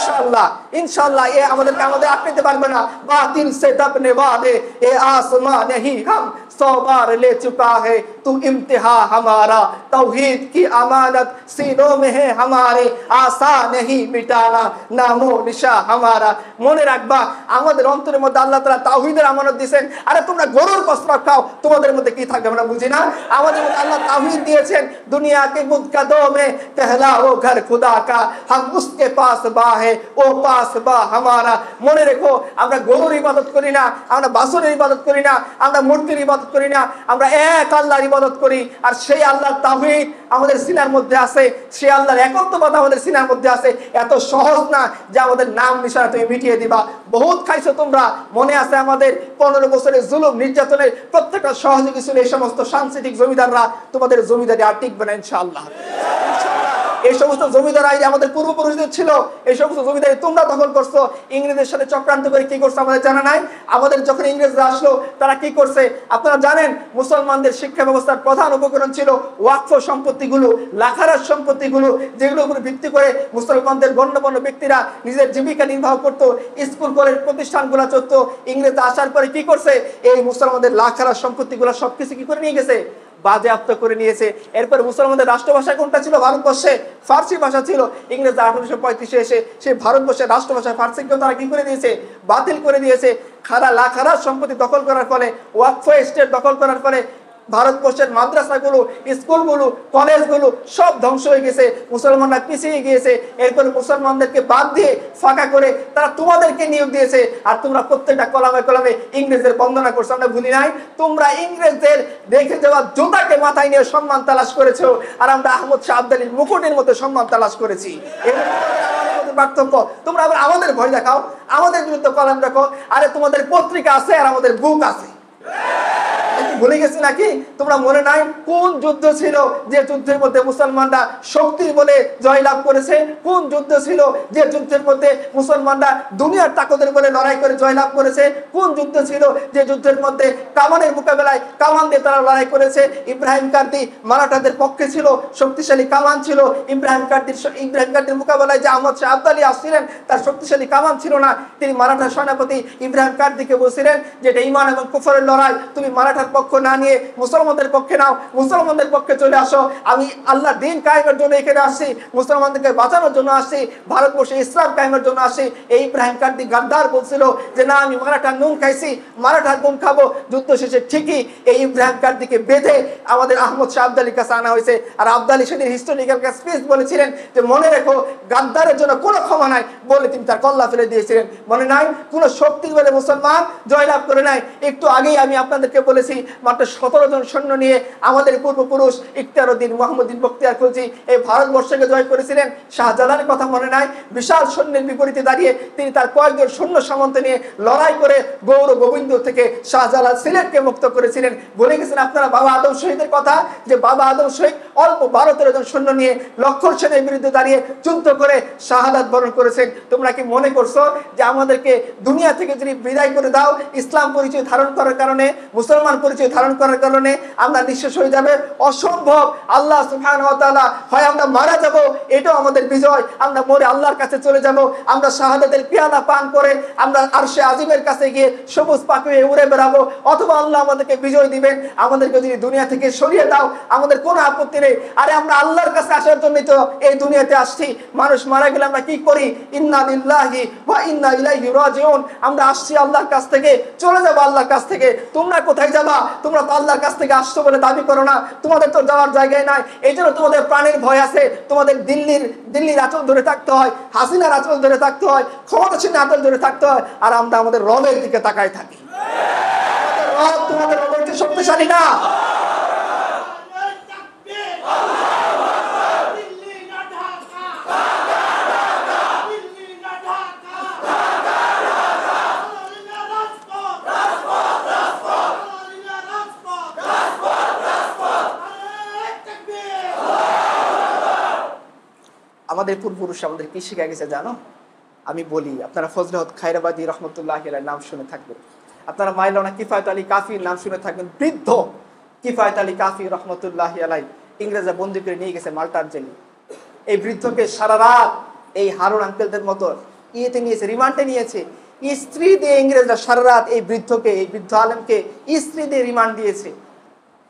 इंशाअल्लाह। इंशाअल्लाह ये আমাদেরকে আমাদের আটকাতে পারবে না। বাতিল से दबने वाले ये आसमां नहीं हम 100 बार ले चुका है तू इम्तिहा हमारा तौहीद की अमानत सीनों में है हमारे आसा नहीं मिटाना नामो निशा हमारा। মনে রাখবা, আমাদের অন্তরের মধ্যে আল্লাহ তাআলা তাওহীদের আমানত দিবেন। আরে তোমরা গরুর প্রস্রাব খাও, তোমাদের মধ্যে কি থাকে আমরা বুঝি না? আমাদের মধ্যে আল্লাহ তাওহীদ দিয়েছেন। দুনিয়া के मुद्दों में पहला वो घर खुदा का हम उसके पास बा है ও পাস বা হামারা। মনে রেখো, আমরা গরুর ইবাদত করি না, আমরা বাছুরের ইবাদত করি না, আমরা মূর্তির ইবাদত করি না, আমরা এক আল্লাহর ইবাদত করি। আর সেই আল্লাহর তাওহীদ আমাদের সিনার মধ্যে আছে, সেই আল্লাহর একত্ববাদ আমাদের সিনার মধ্যে আছে। এত সহজ না যে আমাদের নাম নিশানা তুমি মিটিয়ে দিবা। বহুত খাইছো তোমরা। মনে আছে আমাদের 15 বছরের জুলুম নির্যাতনের প্রত্যেকটা সহযোগী ছিল এই সমস্ত সাংস্কৃতিক জমিদাররা। তোমাদের জমিদারি আর টিকবে না ইনশাআল্লাহ। এই সমস্ত জমিদারি আমাদের পূর্বপুরুষদের ছিল, এই সমস্ত জমিদারি তোমরা দখল করছো। ইংরেজদের সাথে চক্রান্ত করে কি করছো আমাদের জানা নাই? আমাদের যখন ইংরেজরা আসলো তারা কি করছে আপনারা জানেন? মুসলমানদের শিক্ষা ব্যবস্থার প্রধান উপকরণ ছিল ওয়াকফ সম্পত্তিগুলো, লাখারাজ সম্পত্তিগুলো, যেগুলোর উপর ভিত্তি করে মুসলমানদের গণ্যমান্য ব্যক্তিরা নিজের জীবিকা নির্বাহ করতো, স্কুল কলেজ প্রতিষ্ঠানগুলো চলতো। ইংরেজরা আসার পরে কি করছে? এই মুসলমানদের লাখারাজ সম্পত্তিগুলো সবকিছু কি করে নিয়ে গেছে? বাজেয়াপ্ত করে নিয়েছে। এরপরে মুসলমানদের রাষ্ট্রভাষা কোনটা ছিল? ভারতবর্ষে ফার্সি ভাষা ছিল। ইংরেজরা 1835-এ এসে সেই ভারতবর্ষের রাষ্ট্রভাষা ফার্সিকেও তারা কি করে দিয়েছে? বাতিল করে দিয়েছে। লাখারাজ সম্পত্তি দখল করার ফলে, ওয়াকফ এস্টেট দখল করার ফলে ভারতবর্ষের মাদ্রাসাগুলো, স্কুলগুলো, কলেজগুলো সব ধ্বংস হয়ে গেছে। মুসলমানরা পিছিয়ে গিয়েছে। এরপরে মুসলমানদেরকে বাদ দিয়ে ফাঁকা করে তারা তোমাদেরকে নিয়োগ দিয়েছে। আর তোমরা প্রত্যেকটা কলামে কলামে ইংরেজদের বন্দনা করছো। আমরা ভুলি নাই, তোমরা ইংরেজদের রেখে যাওয়া জুতাকে মাথায় নিয়ে সম্মান তালাশ করেছো, আর আমরা আহমদ শাহ আবদালীর মুকুটের মতো সম্মান তালাশ করেছি। পার্থক্য। তোমরা আবার আমাদের ভয় দেখাও, আমাদের বিরুদ্ধে কলম রাখো। আরে তোমাদের পত্রিকা আছে আর আমাদের বুক আছে। ভুলে গেছি নাকি? তোমরা মনে নাই কোন যুদ্ধ ছিল যে যুদ্ধের মধ্যে মুসলমানরা শক্তি বলে জয়লাভ করেছে? কোন যুদ্ধ ছিল যে যুদ্ধের মধ্যে মুসলমানরা দুনিয়ার তাকতের বলে লড়াই করে জয়লাভ করেছে? কোন যুদ্ধ ছিল যে যুদ্ধের মধ্যে কামানের মোকাবেলায় কামান দিয়ে তারা লড়াই করেছে? ইব্রাহিম কার্দি মারাঠাদের পক্ষে ছিল, শক্তিশালী কামান ছিল। ইব্রাহিম কার্দির মোকাবেলায় যে আহমদ শাহ আবদালী আসছিলেন তার শক্তিশালী কামান ছিল না। তিনি মারাঠা সেনাপতি ইব্রাহিম কার্দিকে বলছিলেন যে এটা ঈমান এবং কুফরের লড়াই, তুমি মারাঠার পক্ষ না নিয়ে মুসলমানদের পক্ষে নাও, মুসলমানদের পক্ষে চলে আসো। আমি আল্লাহ দিন কায়েমের জন্য এখানে আসছি, মুসলমানদেরকে বাঁচানোর জন্য আসছি, ভারতবর্ষে ইসলাম কায়েমের জন্য আসছি। এই ইব্রাহিম কার্দি গাদ্দার বলছিল যে না, আমি মারাঠার নুন খাইছি, মারাঠার নুন খাবো। যুদ্ধ শেষে ঠিকই এই ইব্রাহিম কার্দিকে বেঁধে আমাদের আহমদ শাহ আবদালীর কাছে আনা হয়েছে। আর আবদালী সেদিন হিস্টোরিক্যাল স্পিচ বলেছিলেন যে মনে রেখো গাদ্দারের জন্য কোনো ক্ষমা নাই বলে তিনি তার কল্লা ফেলে দিয়েছিলেন। মনে নাই? কোনো শক্তি বলে মুসলমান জয়লাভ করে নাই। একটু আগেই আমি আপনাদেরকে বলেছি মাত্র 17 জন সৈন্য নিয়ে আমাদের পূর্বপুরুষ ইখতিয়ারউদ্দিন মুহাম্মদউদ্দিন বখতিয়ার খলজি এই ভারতবর্ষকে জয় করেছিলেন। শাহজালালের কথা মনে নাই? বিশাল সৈন্যের বিপরীতে দাঁড়িয়ে তিনি তার কয়েকজন সৈন্য সামন্ত নিয়ে লড়াই করে গৌর গোবিন্দ থেকে শাহজালাল সিলেটকে মুক্ত করেছিলেন। বলে গেছেন আপনারা বাবা আদম শহীদের কথা, যে বাবা আদম শহীদ অল্প 12-13 জন সৈন্য নিয়ে লক্ষর সেনের বিরুদ্ধে দাঁড়িয়ে যুদ্ধ করে শাহাদাত বরণ করেছেন। তোমরা কি মনে করছো যে আমাদেরকে দুনিয়া থেকে যদি বিদায় করে দাও, ইসলাম পরিচয় ধারণ করার কারণে, মুসলমান পরিচয় ধারণ করার কারণে আমরা নিঃশেষ হয়ে যাবে? অসম্ভব। আল্লাহ সুবহানাহু ওয়া তাআলা হয় আমরা মারা যাব, এটাও আমাদের বিজয়, আমরা মরে আল্লাহর কাছে চলে যাব, আমরা শাহাদাতের পিয়ালা পান করে আমরা আরশে আজিমের কাছে গিয়ে সবুজ পাখি হয়ে উড়ে বেড়াবো, অথবা আল্লাহ আমাদেরকে বিজয় দিবেন। আমাদেরকে যদি দুনিয়া থেকে সরিয়ে দাও আমাদের কোনো আপত্তি নেই। আরে আমরা আল্লাহর কাছে আসার জন্যই তো এই দুনিয়াতে আসছি। মানুষ মারা গেলে আমরা কি করি? ইন্না লিল্লাহি ওয়া ইন্না ইলাইহি রাজিউন। আমরা আসছি আল্লাহর কাছ থেকে, চলে যাবো আল্লাহর কাছ থেকে। তোমরা কোথায় যাবা? তোমরা তো আল্লাহর কাছ থেকে আসছো বলে দাবি করো না, তোমাদের তো যাওয়ার জায়গায় নাই। এই জন্য তোমাদের প্রাণের ভয় আছে। তোমাদের দিল্লির আঁচল ধরে থাকতে হয়, হাসিনার আঁচল ধরে থাকতে হয়, ক্ষমতাসীন আঁচল ধরে থাকতে হয়, আর আমরা আমাদের রবের দিকে তাকায় থাকি। রব তোমাদের রবের চেয়ে শক্তিশালী না? আমাদের পূর্বপুরুষ আমাদের কি শিখে গেছে জানো? আমি বলি, আপনারা ফজলে হক খায়রাবাদী রহমতুল্লাহি আলাইহির নাম শুনে থাকবেন, আপনারা মাওলানা কিফায়েত আলী কাফির নাম শুনে থাকবেন। বৃদ্ধ কিফায়েত আলী কাফি রহমতুল্লাহি আলাইহি ইংরেজরা বন্দী করে নিয়ে গেছে মাল্টার জেলে। এই বৃদ্ধকে সারা রাত এই হারুন আঙ্কেলদের মতো ইয়েতে নিয়েছে, রিমান্ডে নিয়েছে। স্ত্রী দিয়ে ইংরেজরা সারা রাত এই বৃদ্ধকে, এই বৃদ্ধ আলেমকে স্ত্রী দিয়ে রিমান্ড দিয়েছে।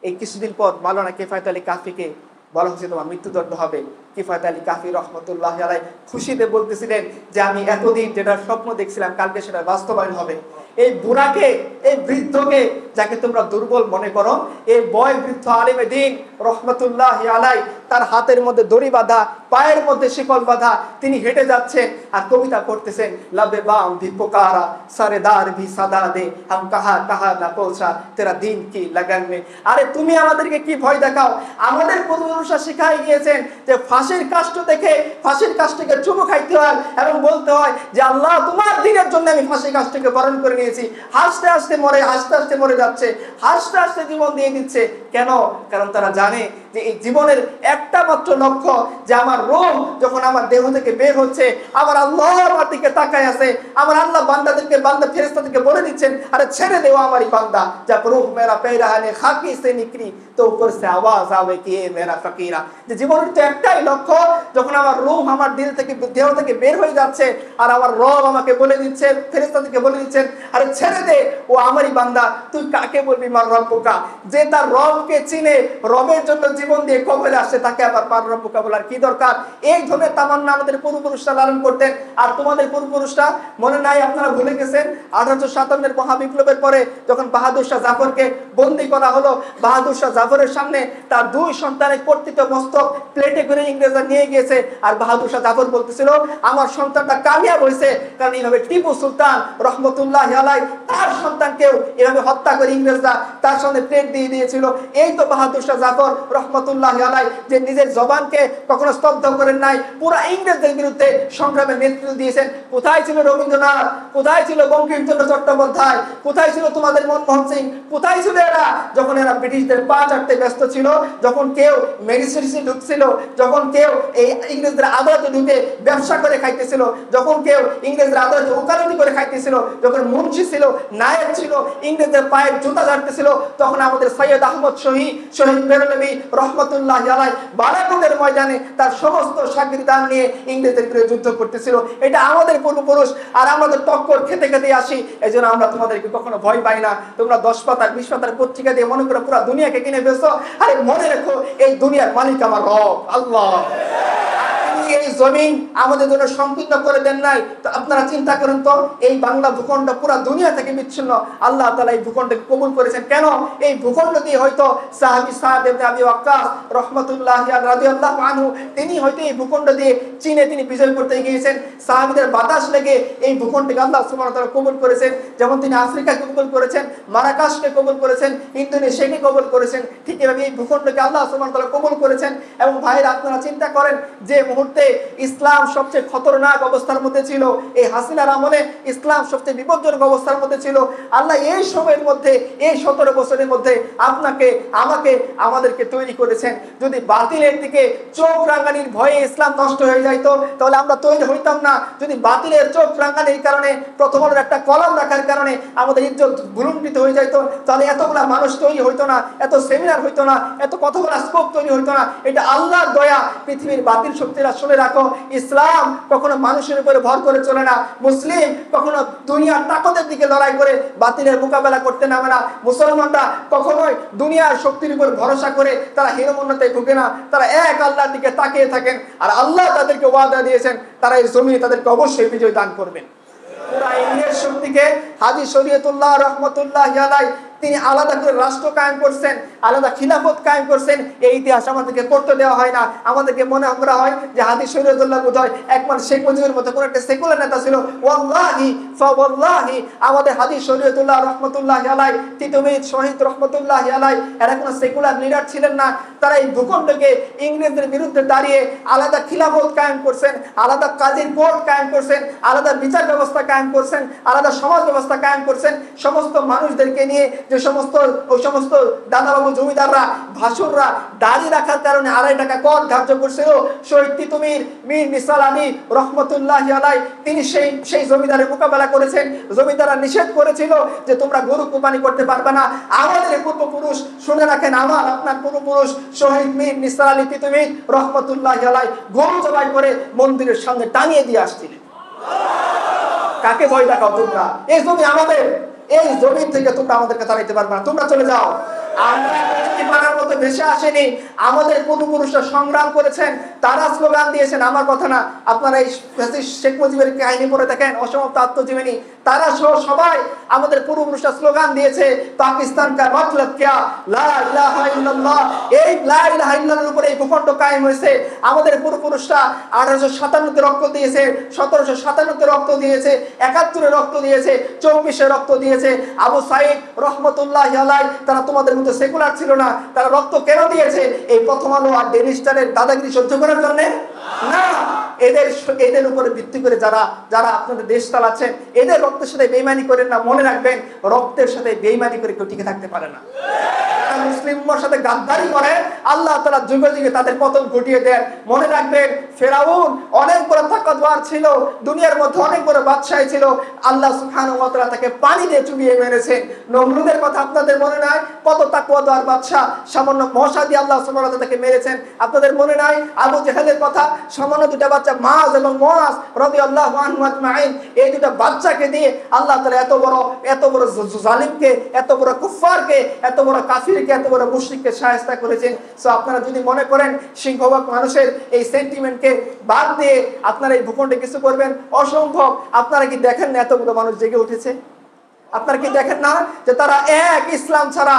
এই কিছুদিন পর মাওলানা কিফায়েত আলী কাফিকে বলা হচ্ছে তোমার মৃত্যুদণ্ড হবে। কিফায়েত আলী কাফি রহমতুল্লাহ আলাইহি খুশিতে বলতেছিলেন যে আমি এতদিন যেটা স্বপ্ন দেখছিলাম কালকে সেটা বাস্তবায়ন হবে। এই বুড়াকে, এই বৃদ্ধকে যাকে তোমরা দুর্বল মনে করো, এই বয় বৃদ্ধ আলেমে দ্বীন রহমতুল্লাহ আলাইহি তার হাতের মধ্যে দড়ি বাঁধা, পায়ের মধ্যে শিকল বাঁধা, তিনি হেঁটে যাচ্ছেন আর কবিতা পড়তেছেন, লাবে বাম ভি পুকারা সারেদার ভি সাদা দে হাম কাহা কাহা না পৌঁছা তেরা দিন কি লাগান মে। আরে তুমি আমাদেরকে কি ভয় দেখাও? আমাদের পূর্বপুরুষরা শিখাই গিয়েছেন যে ফাঁসির কাষ্ট দেখে ফাঁসির কাষ্টকে চুমু খাইতে হয় এবং বলতে হয় যে আল্লাহ তোমার দিনের জন্য আমি ফাঁসির কাষ্টকে বরণ করে নিয়েছি। হাসতে হাসতে মরে, হাসতে হাসতে মরে যাচ্ছে, হাসতে হাসতে জীবন দিয়ে দিচ্ছে। কেন? কারণ তারা জানে যে এই জীবনের একটা মাত্র লক্ষ্য যে আমার রূহ যখন আমার দেহ থেকে বের হচ্ছে, আমার আল্লাহ আমার দিকে তাকায় আছে, আমার আল্লাহ বান্দাদেরকে বান্দা ফেরেশতাদেরকে বলে দিচ্ছেন, আরে ছেড়ে দেও আমারই বান্দা, যা রূহ মেরা পেরাহানে খাকি সে নিকরি তো উপর সে আওয়াজ আবে কি মেরা ফকিরা। যে জীবনের তো একটাই লক্ষ্য, যখন আমার রূহ আমার দিল থেকে দেহ থেকে বের হয়ে যাচ্ছে আর আমার রব আমাকে বলে দিচ্ছে, ফেরেশতাদেরকে বলে দিচ্ছেন, আরে ছেড়ে দে ও আমারই বান্দা, তুই কাকে বলবি মার রব্বুকা। যে তার রবকে চিনে, রবের জন্য জীবন দিয়ে কবরে আসে, তাকে আবার মার রব্বুকা বলার কি দরকার? এই ধরনের তামান্না আমাদের পূর্বপুরুষরা লালন করতেন। আর তোমাদের পূর্বপুরুষরা মনে নাই, আপনারা ভুলে গেছেন 1857 মহাবিপ্লবের পরে যখন বাহাদুর শাহ জাফরকে বন্দী করা হলো, বাহাদুর শাহ জাফরের সামনে তার 2 সন্তানের কর্তৃত মস্তক প্লেটে করে ইংরেজরা নিয়ে গিয়েছে। আর বাহাদুর শাহ জাফর বলতেছিল, আমার সন্তানটা কামিয়াব হয়েছে, কারণ এইভাবে টিপু সুলতান রহমতুল্লাহ আলাইহি তার সন্তানকেও এভাবে হত্যা করে ইংরেজরা তার সামনে প্লেট দিয়ে দিয়েছিল। এই তো বাহাদুর শাহ জাফর রহমতুল্লাহ আলাইহি, যে নিজের জবানকে কখনো স্তব্ধ করেন নাই, পুরো ইংরেজদের বিরুদ্ধে সংগ্রামের নেতৃত্ব দিয়েছেন। কোথায় ছিল রবীন্দ্রনাথ, কোথায় ছিল বঙ্কিমচন্দ্র চট্টোপাধ্যায়, কোথায় ছিল তোমাদের মনমোহন সিং, কোথায় ছিল এরা যখন এরা ব্রিটিশদের পা চাটতে ব্যস্ত ছিল, যখন কেউ মেডিসিনে ঢুকছিল, যখন কেউ এই ইংরেজদের আদালতে ঢুকে ব্যবসা করে খাইতেছিল, যখন কেউ ইংরেজদের আদালতে ওকালতি করে খাইতেছিল, যখন মুন্সি ছিল, নায়েব ছিল, ইংরেজদের পায়ের জুতা ঝাড়তেছিল, তখন আমাদের সৈয়দ আহমদ শহীদ বেরলভী রহমতুল্লাহ আলাইহি বালাকোটের ময়দানে তার সমস্ত শাগিরদান নিয়ে ইংরেজদের বিরুদ্ধে যুদ্ধ করতেছিল। এটা আমাদের পূর্বপুরুষ। আর আমাদের টক্কর খেতে খেতে আসি, এই জন্য আমরা তোমাদেরকে কখনো ভয় পাই না। তোমরা 10 পাতার 20 পাতার পত্রিকা দিয়ে মনে করো পুরো দুনিয়াকে কিনে ফেলছো। আরে মনে রেখো, এই দুনিয়ার মালিক আমার রব আল্লাহ। এই জমিন আমাদের জন্য সংকীর্ণ করে দেন নাই। তো আপনারা চিন্তা করেন তো, এই বাংলা ভূখণ্ড পুরো দুনিয়া থেকে বিচ্ছিন্ন, আল্লাহ তাআলা এই ভূখণ্ডকে কবুল করেছেন কেন? এই ভূখণ্ড দিয়ে হয়তো সাহাবী সাদ ইবনে আবি ওয়াক্কাস রাহমাতুল্লাহি রাদিয়াল্লাহু আনহু তিনি হয়তো এই ভূখণ্ড দিয়ে চীনে তিনি বিজয় করতে গিয়েছেন। সাহাবীদের বাতাস লেগে এই ভূখণ্ডকে আল্লাহ সুবহানাহু ওয়া তাআলা কবুল করেছেন। যেমন তিনি আফ্রিকাকে কবুল করেছেন, মারাকাশকে কবুল করেছেন, ইন্দোনেশিয়াকে কবুল করেছেন, ঠিক এভাবে এই ভূখণ্ডকে আল্লাহ সুবহানাহু ওয়া তাআলা কবুল করেছেন। এবং ভাইরা আপনারা চিন্তা করেন, যে মুহূর্তে ইসলাম সবচেয়ে খতরনাক অবস্থার মধ্যে ছিল, এই হাসিনার আমলে ইসলাম সবচেয়ে বিপজ্জনক অবস্থার মধ্যে ছিল, আল্লাহ এই সময়ের মধ্যে, এই 17 বছরের মধ্যে আপনাকে আমাকে আমাদেরকে তৈরি করেছেন। যদি বাতিলের দিকে চোখ রাঙানির ভয়ে ইসলাম নষ্ট হয়ে যাইতো, তাহলে আমরা তৈরি হইতাম না। যদি বাতিলের চোখ রাঙানির কারণে, প্রথম আলোর একটা কলম রাখার কারণে আমাদের ইজ্জত ভুলুণ্ঠিত হয়ে যাইতো, তাহলে এতগুলা মানুষ তৈরি হইতো না, এত সেমিনার হইতো না, এত কতগুলা স্কোপ তৈরি হইতো না। এটা আল্লাহর দয়া। পৃথিবীর বাতিল শক্তিরা শুনে রাখো, ইসলাম কখনো মানুষের উপরে ভর করে চলে না। মুসলিম কখনো দুনিয়ার তাকতের দিকে লড়াই করে বাতিলের মোকাবেলা করতে নামে না। মুসলমানরা কখনোই দুনিয়ার শক্তির উপর ভরসা করে তারা হীনমন্যতায় ভুগে না। তারা এক আল্লাহর দিকে তাকিয়ে থাকেন, আর আল্লাহ তাদেরকে ওয়াদা দিয়েছেন তারা এই জমিনে তাদেরকে অবশ্যই বিজয় দান করবেন। পুরা ইন্ডিয়ার শক্তিকে হাজী শরীয়তুল্লাহ রাহমাতুল্লাহি আলাইহি তিনি আলাদা করে রাষ্ট্র কায়েম করছেন, আলাদা খিলাফত কায়েম করছেন। এই ইতিহাস আমাদেরকে পড়তে দেওয়া হয় না। আমাদেরকে মনে করা হয় যে হাজী শরীয়তুল্লাহ বোধহয় একমাত্র শেখ মুজিবের মতো কোন একটা সেকুলার নেতা ছিল। ওয়াল্লাহি ফাওয়াল্লাহি আমাদের হাজী শরীয়তুল্লাহ রাহমাতুল্লাহি আলাইহি তিতুমির শহীদ রাহমাতুল্লাহি আলাইহি এরা কোনো সেকুলার লিডার ছিলেন না। তারা এই ভূখণ্ডকে ইংরেজদের বিরুদ্ধে দাঁড়িয়ে আলাদা খিলাফত কায়েম করছেন, আলাদা কাজীর কোর্ট কায়েম করছেন, আলাদা বিচার ব্যবস্থা কায়েম করছেন, আলাদা সমাজ ব্যবস্থা কায়েম করছেন। সমস্ত মানুষদেরকে নিয়ে যে সমস্ত দাদাবাবু জমিদাররা ভাসুররা দাড়ি রাখার কারণে 2.5 টাকা কর ধার্য করছিল, শহীদ তিতুমির মীর নিসার আলী রহমতুল্লাহি আলাইহি তিনি সেই জমিদারের মোকাবেলা করেছেন। জমিদাররা নিষেধ করেছিল যে তোমরা গরু কুরবানি করতে পারবে না। আমাদের পূর্বপুরুষ শুনে রাখেন, আমার আপনার পূর্বপুরুষ শহীদ মীর নিসার আলী তিতুমির রহমতুল্লাহি আলাইহি গরু জবাই করে মন্দিরের সামনে টানিয়ে দিয়ে আসছিলেন। কাকে ভয় দেখাও তোমরা? এই জমি আমাদের, এই জমিন থেকে তোমরা আমাদেরকে তাড়াইতে পারবে না, তোমরা চলে যাও। আমরা পানার মতো ভেসে আসেনি, আমাদের পূর্বপুরুষরা সংগ্রাম করেছেন, তারা স্লোগান দিয়েছেন। আমার কথা না, আপনারা এই শেখ মুজিবের কাহিনী পড়ে দেখেন, অসমাপ্ত আত্মজীবনী, তারা সহ সবাই আমাদের পূর্বপুরুষরা স্লোগান দিয়েছে, পাকিস্তান কা মতলব কিয়া, লা ইলাহা ইল্লাল্লাহ। এই লা ইলাহা ইল্লাল্লাহর উপরে এই ভূখণ্ড কায়েম হয়েছে। আমাদের পূর্বপুরুষরা 1857 তে রক্ত দিয়েছে, 1757 তে রক্ত দিয়েছে, 71 এ রক্ত দিয়েছে, 24 এ রক্ত দিয়েছে। আবু সাইদ রহমতুল্লাহি আলাইহি তারা তোমাদের মতো সেকুলার ছিল না। তারা রক্ত কেন দিয়েছে? এই প্রথম আলো আর ডেইলি স্টারের দাদাগিরি সহ্য করার জন্য না। এদের উপরে ভিত্তি করে যারা আপনাদের দেশ চালাচ্ছেন, এদের রক্তের সাথে বেইমানি করেন না। মনে রাখবেন, রক্তের সাথে বেইমানি করে কেউ টিকে থাকতে পারে না। মুসলিম উম্মার সাথে গাদ্দারি করে আল্লাহ তাআলা যুগে যুগে তাদের পতন ঘটিয়ে দেন। মনে রাখবেন ফেরাউন অনেক বড় তাকতওয়ার ছিল, দুনিয়ার মধ্যে অনেক বড় বাদশাহ ছিল, আল্লাহ সুবহানাহু ওয়া তাআলা তাকে পানি দিয়ে চুবিয়ে মেরেছেন। নমরুদের কথা আপনাদের মনে নাই? কত তাকওয়াদার বাদশাহ, সামান্য মশা দিয়ে আল্লাহ সুবহানাহু ওয়া তাআলা তাকে মেরেছেন। আপনাদের মনে নাই আবু জেহেলের কথা? সামান্য দুটো বাচ্চা মাজ এবং মুআজ রাদিয়াল্লাহু আনহু আজমাইন, এই দুটো বাচ্চাকে দিয়ে আল্লাহ তাআলা এত বড় জালিমকে, এত বড় কুফফারকে, এত বড় কাফিরকে, এত বড় মুশরিককে শায়েস্তা করেছেন। সো আপনারা যদি মনে করেন সিংহভাগ মানুষের এই সেন্টিমেন্টকে বাদ দিয়ে আপনারা এই ভূখণ্ডে কিছু করবেন, অসম্ভব। আপনারা কি দেখেন না এতগুলো মানুষ জেগে উঠেছে? আপনারা কি দেখেন না যে তারা এক ইসলাম ছাড়া,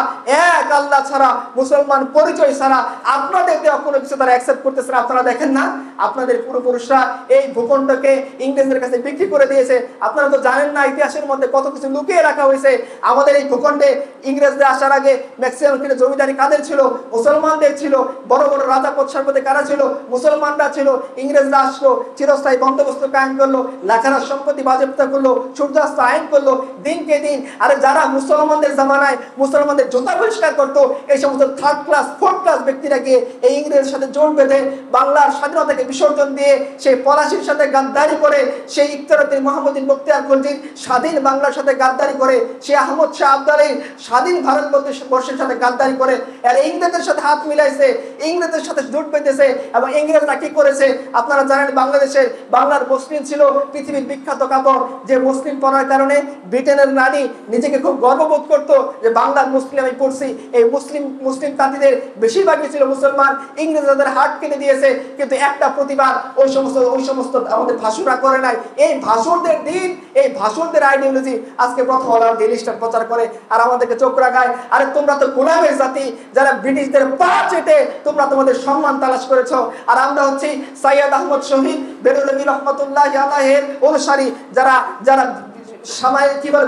এক আল্লাহ ছাড়া, মুসলমান পরিচয় ছাড়া আপনাদের দেওয়া কোনো কিছু তারা অ্যাকসেপ্ট করতেছে না? আপনারা দেখেন না আপনাদের পূর্বপুরুষরা এই ভূখণ্ডকে ইংরেজদের কাছে বিক্রি করে দিয়েছে। আপনারা তো জানেন না ইতিহাসের মধ্যে কত কিছু লুকিয়ে রাখা হয়েছে। আমাদের এই ভূখণ্ডে ইংরেজদের আসার আগে ম্যাক্সিমাম কিন্তু জমিদারি কাদের ছিল? মুসলমানদের ছিল। বড় বড় রাজা পদসারপতি কারা ছিল? মুসলমানরা ছিল। ইংরেজরা আসলো, চিরস্থায়ী বন্দোবস্ত কায়েম করলো, লাখারা সম্পত্তি বাজেয়াপ্ত করলো, সূর্যাস্ত আইন করলো, দিনকে দিন। আরে যারা মুসলমানদের জামানায় মুসলমানদের জুতা পরিষ্কার করতো, এই সমস্ত থার্ড ক্লাস ফোর্থ ক্লাস ব্যক্তিরা গিয়ে এই ইংরেজের সাথে জোট বেঁধে বাংলার স্বাধীনতাকে বিসর্জন দিয়ে সেই পলাশির সাথে গাদ্দারি করে, সেই ইফতারুদ্দিন মোহাম্মদুল মুখতিয়ার খলজির স্বাধীন বাংলার সাথে গাদ্দারি করে, সেই আহমদ শাহ আবদালীর স্বাধীন ভারতবর্ষের সাথে গাদ্দারি করে, আর ইংরেজদের সাথে হাত মিলাইছে, ইংরেজদের সাথে জোট বেঁধেছে। এবং ইংরেজরা কি করেছে আপনারা জানেন? বাংলার মুসলিম ছিল পৃথিবীর বিখ্যাত কাপড়, যে মুসলিম পরার কারণে ব্রিটেনের রানী নিজেকে খুব গর্ববোধ করতো যে বাংলার মুসলিম আমি পড়ছি। এই মুসলিম তাঁতিদের বেশিরভাগই ছিল মুসলমান। ইংরেজদের হাত কেটে দিয়েছে, কিন্তু একটা প্রতিবাদ ওই সমস্ত আমাদের ভাষুরা করে নাই। এই ভাষুরদের দিন, এই ভাষুরদের আইডিওলজি আজকে প্রথম ডেইলি স্টার প্রচার করে আর আমাদেরকে চোখ রাখায়। আরে তোমরা তো গোলামের জাতি, যারা ব্রিটিশদের পা চেটে তোমরা তোমাদের সম্মান তালাশ করেছো। আর আমরা হচ্ছি সৈয়দ আহমদ শহীদ বেরলভী রহমতুল্লাহি আলাইহির অনুসারী, যারা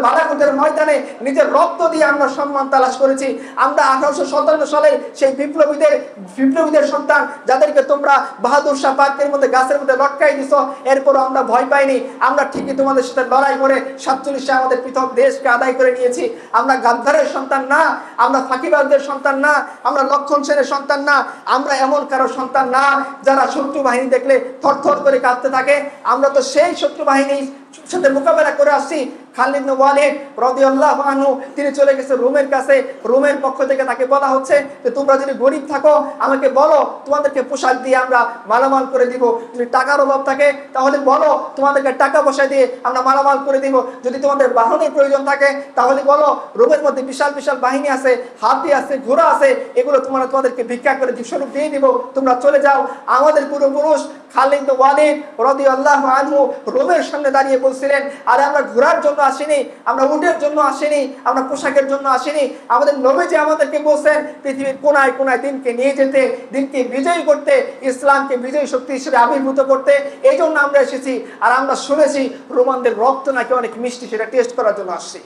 বালাকোটের ময়দানে নিজের রক্ত দিয়ে আমরা সম্মান তালাশ করেছি। আমরা 1857 সালে সেই বিপ্লবীদের সন্তান, যাদেরকে তোমরা বাহাদুর শাহ পার্কের মধ্যে গাছের মধ্যে লটকাই দিছো, এরপরও আমরা ভয় পাইনি। আমরা ঠিকই তোমাদের সাথে লড়াই করে 47 আমাদের পৃথক দেশকে আদায় করে নিয়েছি। আমরা গাদ্দারের সন্তান না, আমরা ফাঁকিবাজদের সন্তান না, আমরা লক্ষণ সেনের সন্তান না, আমরা এমন কারো সন্তান না যারা শত্রু বাহিনী দেখলে থরথর করে কাঁপতে থাকে। আমরা তো সেই শত্রু বাহিনীর সাথে মোকাবেলা করে আসছি। খালিদ ইবনে ওয়ালিদ রাদিয়াল্লাহু আনহু তিনি চলে গেছে রোমের কাছে। রোমের পক্ষ থেকে তাকে বলা হচ্ছে যে তোমরা যদি গরিব থাকো আমাকে বলো, তোমাদেরকে পোশাক দিয়ে আমরা মালামাল করে দিব। যদি টাকার অভাব থাকে তাহলে বলো, তোমাদেরকে টাকা পয়সা দিয়ে আমরা মালামাল করে দিব। যদি তোমাদের বাহনের প্রয়োজন থাকে তাহলে বলো, রোমের মধ্যে বিশাল বিশাল বাহিনী আছে, হাতি আছে, ঘোড়া আছে, এগুলো তোমাদেরকে ভিক্ষা করে স্বরূপ দিয়ে দিব, তোমরা চলে যাও। আমাদের পূর্বপুরুষ খালিদ ইবনে ওয়ালিদ রাদিয়াল্লাহু আনহু রোমের সামনে দাঁড়িয়ে বলছিলেন, আরে আমরা ঘোড়ার জন্য আসিনি, আমরা উটের জন্য আসিনি, আমরা পোশাকের জন্য আসিনি। আমাদের নবী যে আমাদেরকে বলছেন পৃথিবীর কোনায় কোনায় দিনকে নিয়ে যেতে, দিনকে বিজয়ী করতে, ইসলামকে বিজয়ী শক্তি হিসেবে আবির্ভূত করতে, এই জন্য আমরা এসেছি। আর আমরা শুনেছি রোমানদের রক্ত নাকি অনেক মিষ্টি, সেটা টেস্ট করার জন্য আসছি।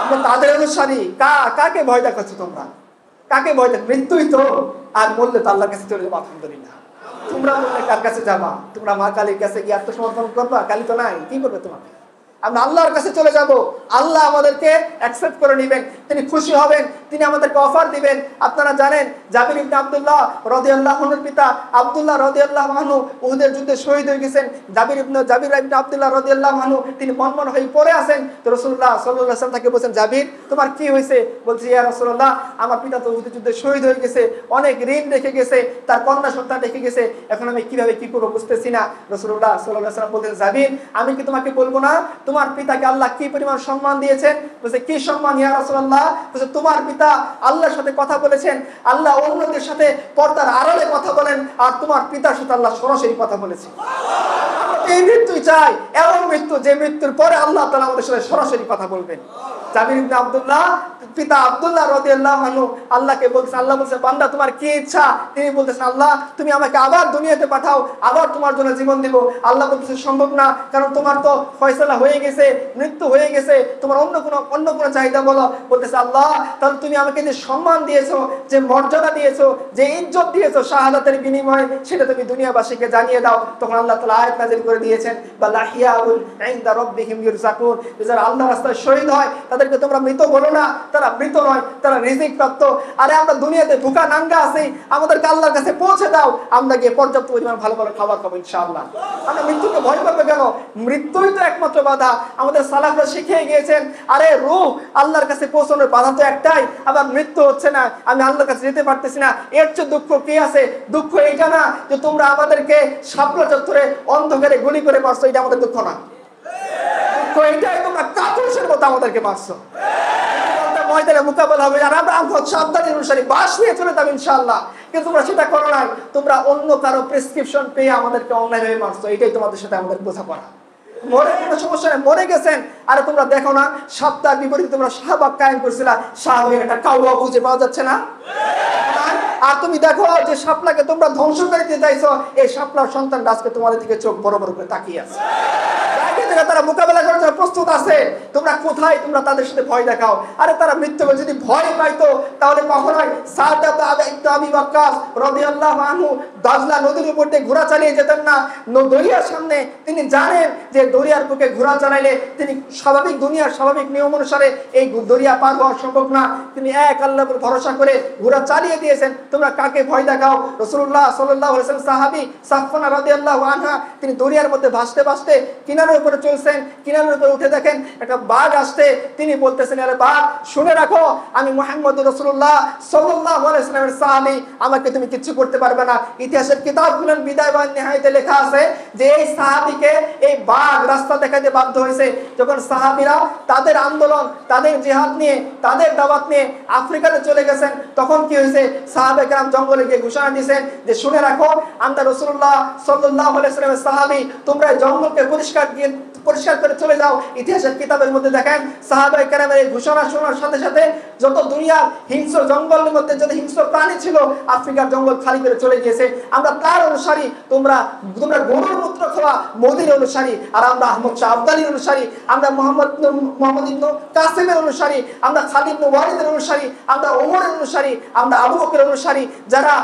আমরা তাদের অনুসারী। কাকে ভয় দেখাচ্ছ তোমরা? কাকে ভয় দেখ? মৃত্যুই তো। আর বললে তো আল্লাহর কাছে চলে যাবো, আলহামদুলিল্লাহ। তোমরা বললে কার কাছে যাবা? তোমরা মা কালীর কাছে গিয়ে আত্মসমর্পণ করবা? কালী তো নাই, কি করবে তোমাকে? আমরা আল্লাহর কাছে চলে যাব। আল্লাহ আমাদেরকে অ্যাকসেপ্ট করে নেবেন, তিনি খুশি হবেন, তিনি আমাদেরকে অফার দিবেন। আপনারা জানেন জাবির ইবনে আব্দুল্লাহ রাদিয়াল্লাহু আনহুর পিতা আব্দুল্লাহ রাদিয়াল্লাহু আনহু উহুদের যুদ্ধে শহীদ হয়ে গেছেন। জাবির ইবনে আব্দুল্লাহ রাদিয়াল্লাহু আনহু তিনি মনমন হয়ে পড়ে আছেন। তো রাসূলুল্লাহ সাল্লাল্লাহু আলাইহি ওয়াসাল্লাম তাকে বলেন, জাবির তোমার কি হয়েছে? বলছে, ইয়া রাসূলুল্লাহ আমার পিতা তো উহুদের যুদ্ধে শহীদ হয়ে গেছে, অনেক ঋণ রেখে গেছে, তার কন্যা সন্তান রেখে গেছে, এখন আমি কিভাবে কি করব বুঝতেছি না। রাসূলুল্লাহ সাল্লাল্লাহু আলাইহি ওয়াসাল্লাম বলেন, জাবির আমি কি তোমাকে বলবো না তোমার পিতাকে আল্লাহ কি পরিমাণ সম্মান দিয়েছেন? বলছে, কি সম্মান ইয়া রাসূলুল্লাহ? বলছে, তোমার পিতা আল্লাহর সাথে কথা বলেছেন, আল্লাহ অন্যদের সাথে পর্দার আড়ালে কথা বলেন, আর তোমার পিতার সাথে আল্লাহ সরাসরি কথা বলেছে। এই মৃত্যুই চাই, এমন মৃত্যু যে মৃত্যুর পরে আল্লাহ তাআলা আমাদের সাথে সরাসরি কথা বলবেন। জাবির ইবনে আব্দুল্লাহ পিতা আব্দুল্লাহ রাদিয়াল্লাহু আনহু আল্লাহকে বলছে, আল্লাহ বলছে, বান্দা তোমার কি ইচ্ছা? তিনি বলতেছেন, আল্লাহ তুমি আমাকে আবার দুনিয়াতে পাঠাও, আবার তোমার জন্য জীবন দেব। আল্লাহ বলতেছে, সম্ভব না, কারণ তোমার তো ফয়সালা হয়ে গেছে, মৃত্যু হয়ে গেছে, তোমার অন্য কোনো চাহিদা বলো। বলতেছে, আল্লাহ তাহলে তুমি আমাকে যে সম্মান দিয়েছো, যে মর্যাদা দিয়েছো, যে ইজ্জত দিয়েছো শাহাদাতের বিনিময়ে, সেটা তুমি দুনিয়াবাসীকে জানিয়ে দাও। তখন আল্লাহ তাআলা আয়াত নাযিল করে দিয়েছেন, বালাহিয়াউল ইনদা রাব্বিহিম ইরযাকুন, যারা আল্লাহর রাস্তায় শহীদ হয় তাদের তাদেরকে তোমরা মৃত বলো না, তারা মৃত নয়, তারা রিজিক প্রাপ্ত। আরে আমরা দুনিয়াতে ভুকা নাঙ্গা আছি, আমাদেরকে আল্লাহর কাছে পৌঁছে দাও, আমরা গিয়ে পর্যাপ্ত পরিমাণ ভালো ভালো খাবার খাবো ইনশাআল্লাহ। আমরা মৃত্যুকে ভয় করবো কেন? মৃত্যুই তো একমাত্র বাধা। আমাদের সালাফরা শিখিয়ে গিয়েছেন, আরে রূহ আল্লাহর কাছে পৌঁছানোর বাধা তো একটাই, আবার মৃত্যু হচ্ছে না, আমি আল্লাহর কাছে যেতে পারতেছি না, এর চেয়ে দুঃখ কি আছে? দুঃখ এইটা না যে তোমরা আমাদেরকে শাপলা চত্বরে অন্ধকারে গুলি করে মারছো, এটা আমাদের দুঃখ না। দুঃখ এইটাই তোমরা কাপুরুষের মতো আমাদেরকে মারছো। ময়দানে মোকাবেলা হবে, আর আমরা সাবধানের অনুসারী বাস নিয়ে চলে যাবো ইনশাআল্লাহ। কিন্তু তোমরা সেটা করো নাই, তোমরা অন্য কারো প্রেসক্রিপশন পেয়ে আমাদেরকে অনলাইন হয়ে মারছো। এটাই তোমাদের সাথে আমাদের বোঝাপড়া। মরে কোনো সমস্যা নেই, মরে গেছেন। আরে তোমরা দেখো না, সপ্তাহ বিপরীতে তোমরা শাহবাগ কায়েম করছিলা, শাহবাগের একটা কাউয়া খুঁজে পাওয়া যাচ্ছে না। আর তুমি দেখো যে শাপলাকে তোমরা ধ্বংস করে দিতে চাইছো, এই শাপলার সন্তান আজকে তোমাদের দিকে চোখ বড় বড় করে তাকিয়ে আছে। তারা মোকাবেলা করার জন্য প্রস্তুত আছে, তোমরা কোথায়? তোমরা তাদের সাথে ভয় দেখাও। আরে তারা মৃত্যুকে যদি ভয় পাইতো তাহলে কখনোই সাদ ইবনে আবি ওয়াক্কাস রাদিয়াল্লাহু আনহু দাজলা নদীর উপর দিয়ে ঘোড়া চালিয়ে যেতেন না। দরিয়ার সামনে তিনি জানেন যে দরিয়ার বুকে ঘোড়া চালাইলে তিনি স্বাভাবিক দুনিয়ার স্বাভাবিক নিয়ম অনুসারে এই দরিয়া পার হওয়া সম্ভব না। তিনি এক আল্লাহর উপর ভরসা করে ঘোড়া চালিয়ে দিয়েছেন। তোমরা কাকে ভয় দেখাও? রাসূলুল্লাহ সাল্লাল্লাহু আলাইহি ওয়াসাল্লাম সাহাবী সাফওয়ানা রাদিয়াল্লাহু আনহা তিনি দরিয়ার মধ্যে ভাসতে ভাসতে কিনারের উপরে চলছেন, কিনারের উপরে উঠে দেখেন একটা বাঘ আসছে। তিনি বলতেছেন, আরে বাঘ শুনে রাখো, আমি মুহাম্মদ রাসূলুল্লাহ সাল্লাল্লাহু আলাইহি ওয়াসাল্লামের সাহাবী, আমাকে তুমি কিচ্ছু করতে পারবে না। ইতিহাসের কিতাবগুলো বিদায় বা নিহায়াতে লেখা আছে যে এই সাহাবীকে এই বাঘ রাস্তা দেখাতে বাধ্য হয়েছে। যখন সাহাবীরা তাদের আন্দোলন, তাদের জিহাদ নিয়ে, তাদের দাওয়াত নিয়ে আফ্রিকাতে চলে গেছেন, তখন কি হয়েছে? সাহাবে কেরাম জঙ্গলে গিয়ে ঘোষণা দিয়েছেন যে শুনে রাখো, আমরা রাসূলুল্লাহ সাল্লাল্লাহু আলাইহি ওয়াসাল্লামের সাহাবী, তোমরা জঙ্গলকে পরিষ্কার করে চলে যাও। ইতিহাসের কিতাবের মধ্যে দেখেন সাহাবায়ে কেরামের এই ঘোষণা শোনার সাথে সাথে যত দুনিয়ার হিংস্র জঙ্গলের মধ্যে যত হিংস্র প্রাণী ছিল আফ্রিকার জঙ্গল খালি করে চলে গিয়েছে। আমরা তার অনুসারী, তোমরা গরুর মূত্র খাওয়া মোদির অনুসারী, আর আমরা আহমদ শাহ আবদালির অনুসারী, আমরা মোহাম্মদ ইবনে কাসিমের অনুসারী, আমরা খালিদ ইবনে ওয়ালিদের অনুসারী, আমরা ওমরের অনুসারী, আমরা আবু বকরের অনুসারী, যারা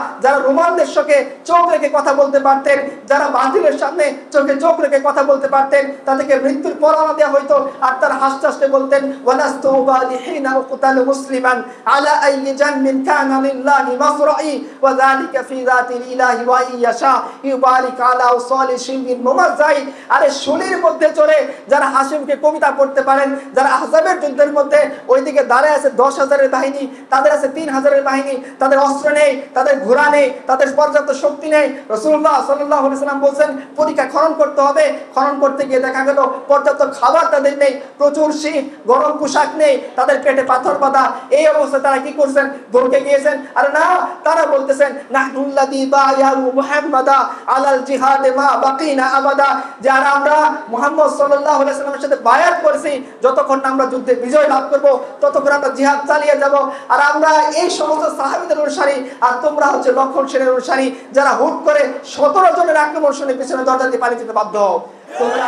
রোমানদের সাথে চোখ রেখে কথা বলতে পারতেন, যারা বাতিলের সামনে চোখে চোখ রেখে কথা বলতে পারতেন, তাদেরকে মৃত্যুর পরোয়ানা দেওয়া হইতো। আর তারা হাসতে হাসতে বলতেন, ওয়ালাস্তু বালিহিনা উকতালু মুসলিমান আলা আইয়ি জানমিন কানা লিল্লাহি মাসরাই ওয়া যালিকা ফি যাতিল ইলাহি ওয়া ইয়াশা ইউবারিক আলা উসালি শিমিন মুমাজ্জাই। আরে শুলির মধ্যে চড়ে যারা হাশিমকে কবিতা পড়তে পারেন, যারা আহজাবের যুদ্ধের মধ্যে ওইদিকে দাঁড়ায় আছে 10,000-এর বাহিনী, তাদের আছে 3,000-এর বাহিনী, তাদের অস্ত্র নেই, তাদের ঘোড়া নেই, তাদের পর্যাপ্ত শক্তি নেই। রাসূলুল্লাহ সাল্লাল্লাহু আলাইহি ওয়াসাল্লাম বলেন পরীক্ষা খনন করতে হবে। খনন করতে গিয়ে দেখা গেল পর্যাপ্ত খাবার তাদের নেই, প্রচুর শীত, গরম পোশাক নেই, তাদের পেটে পাথর বাঁধা। এই অবস্থায় তারা কি করছেন? ভরকে গিয়েছেন। আর না, তারা বলতেছেন নাহনুল্লাযী বায়াউ মুহাম্মাদা আলাল জিহাদে মা বাকিনা আবাদা, যারা আমরা মুহাম্মদ সাল্লাল্লাহু আলাইহি ওয়াসাল্লামের সাথে বায়াত করেছি, যতক্ষণ আমরা যুদ্ধে বিজয় লাভ করব ততক্ষণ আমরা জিহাদ চালিয়ে যাব। আর আমরা এই সমস্ত সাহাবীদের অনুসারী, আর তোমরা হচ্ছে লক্ষণ সেনের অনুসারী, যারা হুট করে 17 জনের আক্রমণ শুনে পিছনে দরজা দিয়ে পালিয়ে যেতে বাধ্য হও। তোমরা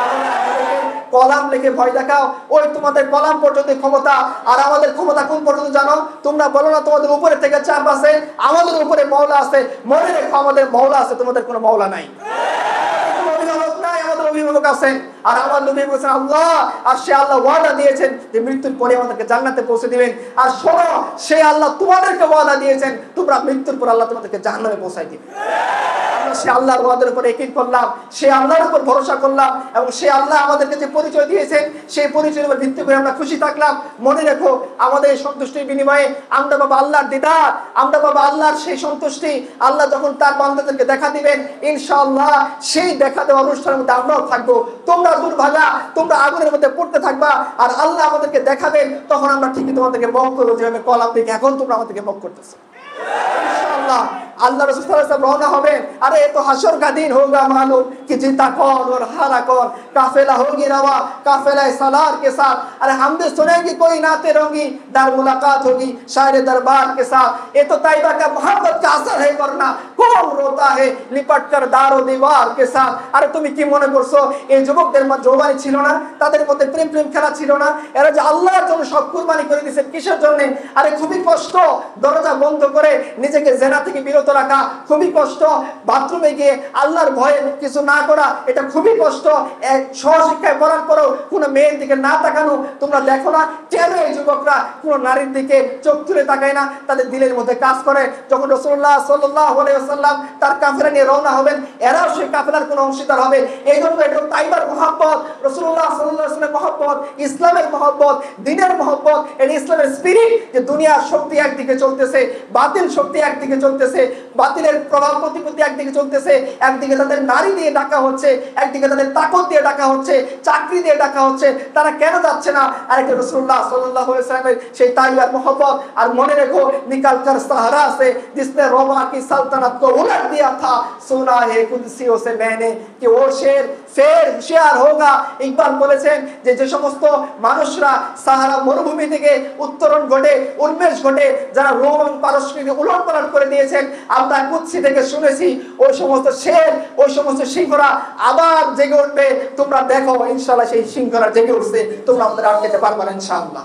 কলাম লিখে ভয় দেখাও, ওই তোমাদের কলাম পর্যন্ত ক্ষমতা। আর আমাদের ক্ষমতা কোন পর্যন্ত জানো? তোমরা বলো না তোমাদের উপরে থেকে চাপ আছে, আমাদের উপরে মওলা আছে। মনে রেখো, আমাদের মওলা আছে, তোমাদের কোনো মওলা নাই। আমাদের অভিভাবক আছেন, আর আমার নবী বলেছেন আল্লাহ, আর সে আল্লাহ ওয়াদা দিয়েছেন যে মৃত্যুর পরে আমাদেরকে জান্নাতে পৌঁছে দিবেন। আর শোনো, সেই আল্লাহ তোমাদেরকে ওয়াদা দিয়েছেন তোমরা মৃত্যুর পর আল্লাহ তোমাদেরকে জাহান্নামে পৌঁছায় দিবেন। সে আল্লাহর ওয়াদার উপর ইয়াকিন করলাম, সে আল্লাহর উপর ভরসা করলাম, এবং সে আল্লাহ আমাদেরকে যে পরিচয় দিয়েছেন সেই পরিচয়ের উপর ভিত্তি করে আমরা খুশি থাকলাম। মনে রেখো, আমাদের এই সন্তুষ্টির বিনিময়ে আমরা বাবা আল্লাহর দিদার, আমরা বাবা আল্লাহর সেই সন্তুষ্টি। আল্লাহ যখন তার বান্দাদেরকে দেখা দিবেন, ইনশাআল্লাহ সেই দেখা দেওয়া অনুষ্ঠানের মধ্যে আমরাও থাকবো। তোমরা দুর্ভাগা, তোমরা আগুনের মধ্যে পড়তে থাকবা, আর আল্লাহ আমাদেরকে দেখাবেন, তখন আমরা ঠিকই তোমাদেরকে মক করবো, যেভাবে কলাম থেকে এখন তোমরা আমাদেরকে মক করতেছো। ইনশাআল্লাহ আল্লাহ রাসূল সাল্লাল্লাহু আলাইহি ওয়াসাল্লাম রওনা হবেন। আরে এ তো হাশর কা দিন হোগা মালুম कि जीता कौन और हारा कौन, काफिला होगी रवा काफिला सालार के साथ। अरे हमने सुनेंगे कोई नाते रहोगी, दर मुलाकात होगी शायर दरबार के साथ। ये तो तैयबा का मोहब्बत का असर है, वरना कौन रोता है लिपट कर दारो दीवार के साथ। আরে তুমি কি মনে করছো এই যুবকদের মধ্যে জওয়ানি ছিল না, তাদের মধ্যে প্রেম খেলা ছিল না? এরা যে আল্লাহর জন্য সব কুরবানি করে দিয়েছে, কিসের জন্য? আরে খুবই কষ্ট, দরজা বন্ধ করে নিজেকে জেনা থেকে বিরত বিরত রাখা খুবই কষ্ট, বাথরুমে গিয়ে আল্লাহর ভয়ে কিছু না করা এটা খুবই কষ্ট, সহশিক্ষায় পড়ার পরেও কোনো মেয়ের দিকে না তাকানো। তোমরা দেখো না কেন এই যুবকরা কোনো নারীর দিকে চোখ তুলে তাকায় না? তাদের দিলের মধ্যে কাজ করে। যখন রাসূলুল্লাহ সাল্লাল্লাহু আলাইহি ওয়াসাল্লাম তার কাফেলা নিয়ে রওনা হবেন, এরাও সেই কাফেলার কোনো অংশীদার হবে। এই জন্য এটা তাইবার মহব্বত, রাসূলুল্লাহ সাল্লাল্লাহু আলাইহি ওয়াসাল্লামের মহব্বত, ইসলামের মহব্বত, দ্বীনের মহব্বত, এটা ইসলামের স্পিরিট। যে দুনিয়ার শক্তি একদিকে চলতেছে, বাতিল শক্তি একদিকে চলতেছে, বাতিলের প্রভাব প্রতিপত্তি একদিকে চলতেছে, একদিকে তাদের নারী দিয়ে ডাকা হচ্ছে, একদিকে তাদের তাকত দিয়ে ডাকা হচ্ছে, চাকরি দিয়ে ডাকা হচ্ছে। তারা কেন যাচ্ছে না? আরেকটা রাসূলুল্লাহ সাল্লাল্লাহু আলাইহি ওয়াসাল্লামের সেই তাইবার মহব্বত। আর মনে রেখো, निकल कर सहारा से जिसने रोमा की सल्तनत को उलट दिया था, सुना है कुदसियों से मैंने कि वो शेर ফের হুঁশিয়ার হোগা। ইকবাল বলেছেন যে যে সমস্ত মানুষরা সাহারা মরুভূমি থেকে উত্তরণ ঘটে, উন্মেষ ঘটে, যারা রোম এবং পারস্যকে উলটপালট করে দিয়েছেন, আমরা কুদসি থেকে শুনেছি ওই সমস্ত শের, ওই সমস্ত সিংহরা আবার জেগে উঠবে। তোমরা দেখো ইনশাআল্লাহ সেই সিংহরা জেগে উঠছে, তোমরা আমাদের আটকাতে পারবে না ইনশাআল্লাহ।